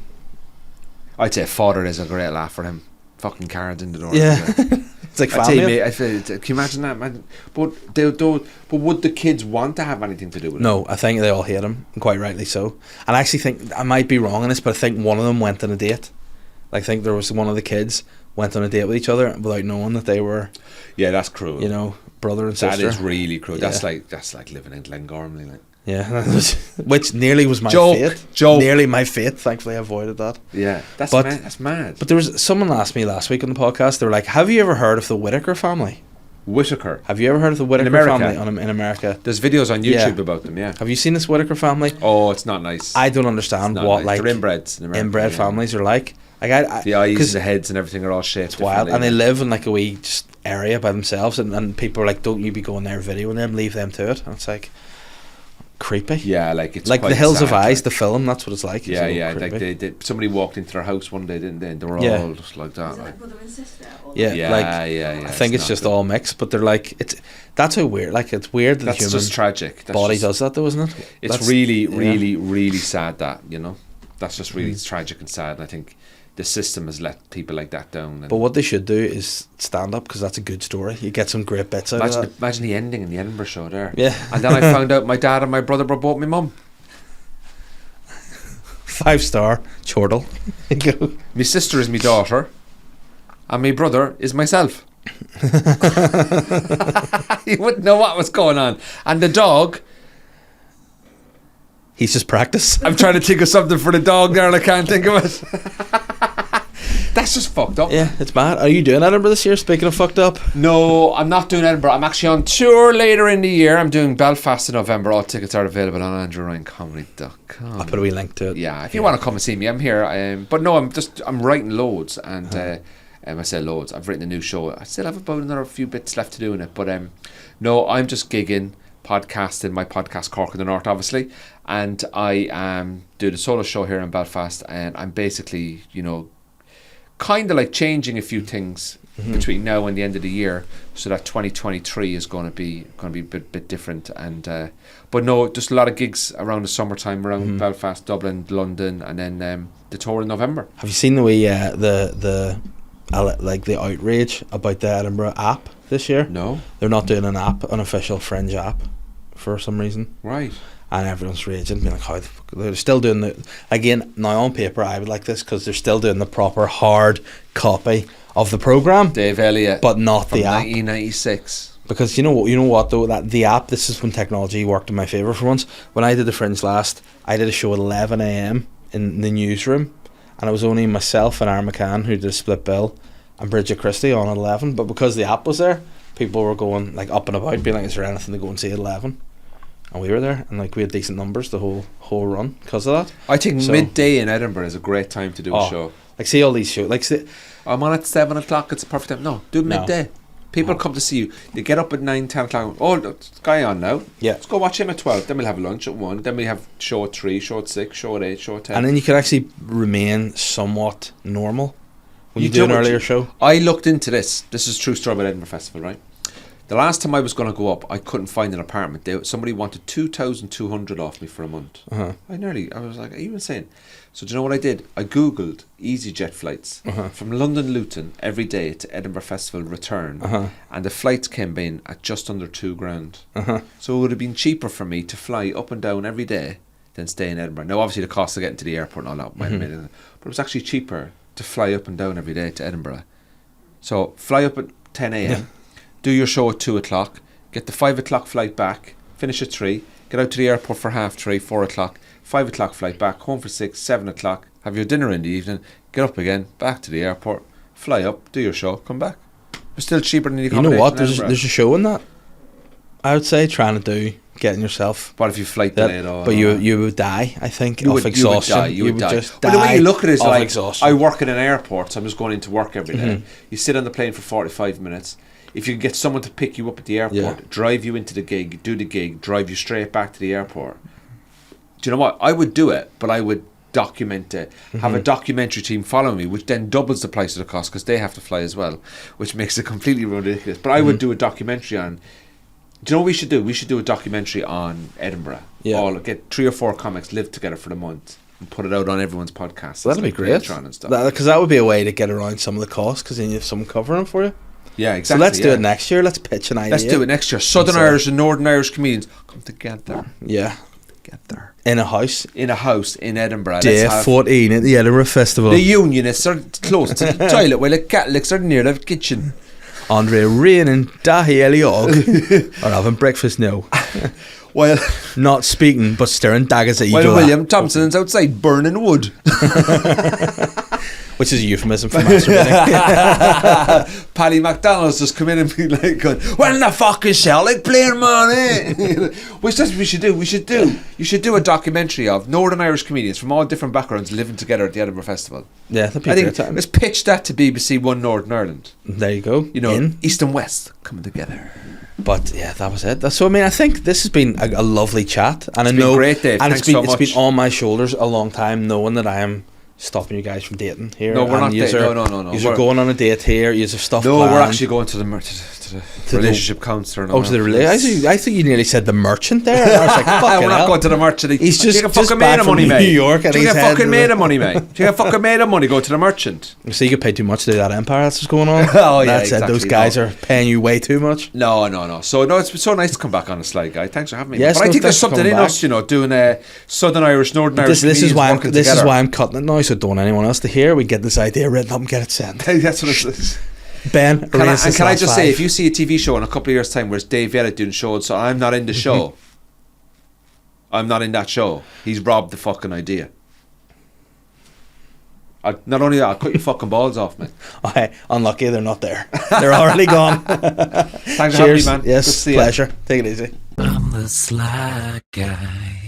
I'd say father is a great laugh for him. Fucking cards in the door. Yeah. It's like family. Can you imagine that, man? But would the kids want to have anything to do with it? No, I think they all hate him, and quite rightly so. And I actually think, I might be wrong on this, but I think one of them went on a date. I think there was one of the kids went on a date with each other without knowing that they were. Yeah, that's cruel. Brother and sister. That is really cruel. Yeah. That's like living in Glengormley, like. Yeah, which nearly was my fate. Nearly my fate. Thankfully, I avoided that. Yeah, that's mad. But there was someone asked me last week on the podcast. They were like, "Have you ever heard of the Whittaker family?" Whittaker. Have you ever heard of the Whittaker family in America? There's videos on YouTube about them. Yeah. Have you seen this Whittaker family? Oh, it's not nice. I don't understand what nice. like they're inbreds in America, inbred families are like. The eyes, the heads, and everything are all shaped. It's wild, and they live in like a wee just area by themselves, and people are like, "Don't you be going there videoing them? Leave them to it." And it's like. Creepy. Yeah, like it's like quite The Hills sad, of Eyes, the film. That's what it's like. Yeah. Like somebody walked into their house one day, didn't they? They were all just like that. Is it like brother and sister? Yeah. I think it's just all mixed, but they're like that's how weird. Like it's weird that that's the human just tragic. Body does that though, isn't it? It's really sad that that's just really tragic and sad. And I think the system has let people like that down. And But what they should do is stand up, because that's a good story. You get some great bits out of that. imagine the ending in the Edinburgh show there. Yeah. And then I found out my dad and my brother were both my mum. 5-star chortle. Go. My sister is my daughter, and my brother is myself. You wouldn't know what was going on. And the dog, He's just practice. I'm trying to think of something for the dog there and I can't think of it. That's just fucked up. Yeah, it's mad. Are you doing Edinburgh this year, speaking of fucked up? No, I'm not doing Edinburgh. I'm actually on tour later in the year. I'm doing Belfast in November. All tickets are available on andrewryancomedy.com. I'll put a wee link to it. Yeah, if you want to come and see me, I'm here. But no, I'm writing loads, and I say loads. I've written a new show. I still have about another few bits left to do in it, but no, I'm just gigging, podcasting, my podcast Cork in the North, obviously, and I do the solo show here in Belfast, and I'm basically, kind of like changing a few things between now and the end of the year, so that 2023 is going to be a bit different. And but no, just a lot of gigs around the summertime around Belfast, Dublin, London, and then the tour in November. Have you seen the way the outrage about the Edinburgh app this year? No. They're not doing an official Fringe app, for some reason. Right. And everyone's raging, being like, how the fuck, they're still doing the, again, now on paper I would like this, because they're still doing the proper hard copy of the programme, Dave Elliott, but not from the app. 1996. Because you know what though, that the app, this is when technology worked in my favour for once. When I did the Fringe last, I did a show at 11 a.m. in the newsroom, and it was only myself and Aaron McCann who did a split bill, and Bridget Christie on at 11. But because the app was there, people were going like up and about, being like, is there anything to go and see at 11? And we were there, and like we had decent numbers the whole run because of that. I think midday in Edinburgh is a great time to do a show. Like, see all these shows, like, see, I'm on at 7 o'clock, it's a perfect time. No, do midday. People come to see you. You get up at 9, 10 o'clock. Oh, this guy on now. Yeah. Let's go watch him at 12. Then we'll have lunch at 1. Then we have show at 3, show at 6, show at 8, show at 10. and then you could actually remain somewhat normal when you do an earlier show. I looked into this. This is a true story about Edinburgh Festival, right? The last time I was going to go up, I couldn't find an apartment. Somebody wanted 2,200 off me for a month. Uh-huh. I was like, are you insane? So do you know what I did? I googled EasyJet flights from London Luton every day to Edinburgh Festival return, and the flights came in at just under £2,000. So it would have been cheaper for me to fly up and down every day than stay in Edinburgh. Now obviously the cost of getting to the airport and all that might have made it, but it was actually cheaper to fly up and down every day to Edinburgh. So fly up at 10 a.m, do your show at 2 o'clock, get the 5 o'clock flight back, finish at 3, get out to the airport for 3:30, 4 o'clock, 5 o'clock flight back, home for 6, 7 o'clock, have your dinner in the evening, get up again, back to the airport, fly up, do your show, come back. It's still cheaper than the accommodation. You know what? in Edinburgh. There's a show in that. I would say trying to do getting yourself. What if you flight delayed? But you would die, I think, of exhaustion. You would die. Just But the way you look at it is of like, exhaustion. I work in an airport, so I'm just going into work every day. You sit on the plane for 45 minutes. If you can get someone to pick you up at the airport, drive you into the gig, do the gig, drive you straight back to the airport. Do you know what? I would do it, but I would document it. Have a documentary team following me, which then doubles the price of the cost because they have to fly as well, which makes it completely ridiculous. But I would do a documentary on... Do you know what we should do? We should do a documentary on Edinburgh. Yeah. Get 3 or 4 comics live together for the month and put it out on everyone's podcast. That'd be great. Because that would be a way to get around some of the costs, because then you have someone covering for you. Yeah, exactly. So let's do it next year. Let's pitch an idea. Let's do it next year. Southern Irish and Northern Irish comedians come together. Yeah. Together. In a house. In a house in Edinburgh. Day 14 at the Edinburgh Festival. The Unionists are close to the toilet, while the Catholics are near the kitchen. Andre Rain and Dahi Eliog are having breakfast now. Well, not speaking, but staring daggers at each while other. William Thompson's outside burning wood. Which is a euphemism for masturbating. Paddy McDonald's just come in and be like, "When the fuck is Shelly playing money?" Which that's what we should do. You should do a documentary of Northern Irish comedians from all different backgrounds living together at the Edinburgh Festival. Yeah, that'd be a great time. Let's pitch that to BBC One Northern Ireland. There you go. East and West coming together. But yeah, that was it. So I mean, I think this has been a lovely chat, and It's been great, Dave. And Thanks so much. It's been on my shoulders a long time, knowing that I am stopping you guys from dating here. No, we're not yous dating. are- No. Yous are We're- going on a date here. Yous have stuff No, planned. we're actually going to the the- relationship counselor. Oh, to the relationship. I think you nearly said the merchant there. And I was like, fucking We're not hell. going to the merchant. He's Do you just get fucking back made of from money, New mate? York and Do you he's get heading fucking to made the- of money, mate? Do you get fucking made of money? Go to the merchant. So you get paid too much to do that empire. That's what's going on. Oh, yeah, That's it. exactly. Those guys No. are paying you way too much. No. So no, it's been so nice to come back on the Sly Guy. Thanks for having me. Yes, but I no, think there's thanks for something in coming us, doing Southern Irish, Northern Irish. This is comedians why working this is together. why I'm cutting it now, so don't want anyone else to hear. We get this idea written up and get it sent. That's what it is. Ben, Can I just say, say if you see a TV show in a couple of years' time where it's Dave Yellett doing shows, so I'm not in the show. I'm not in that show. He's robbed the fucking idea. Not only that, I'll cut your fucking balls off, man. Okay, unlucky they're not there. They're already gone. Thanks for having me, Cheers. man. Yes, Good to see you. pleasure. Take it easy. I'm the sly guy.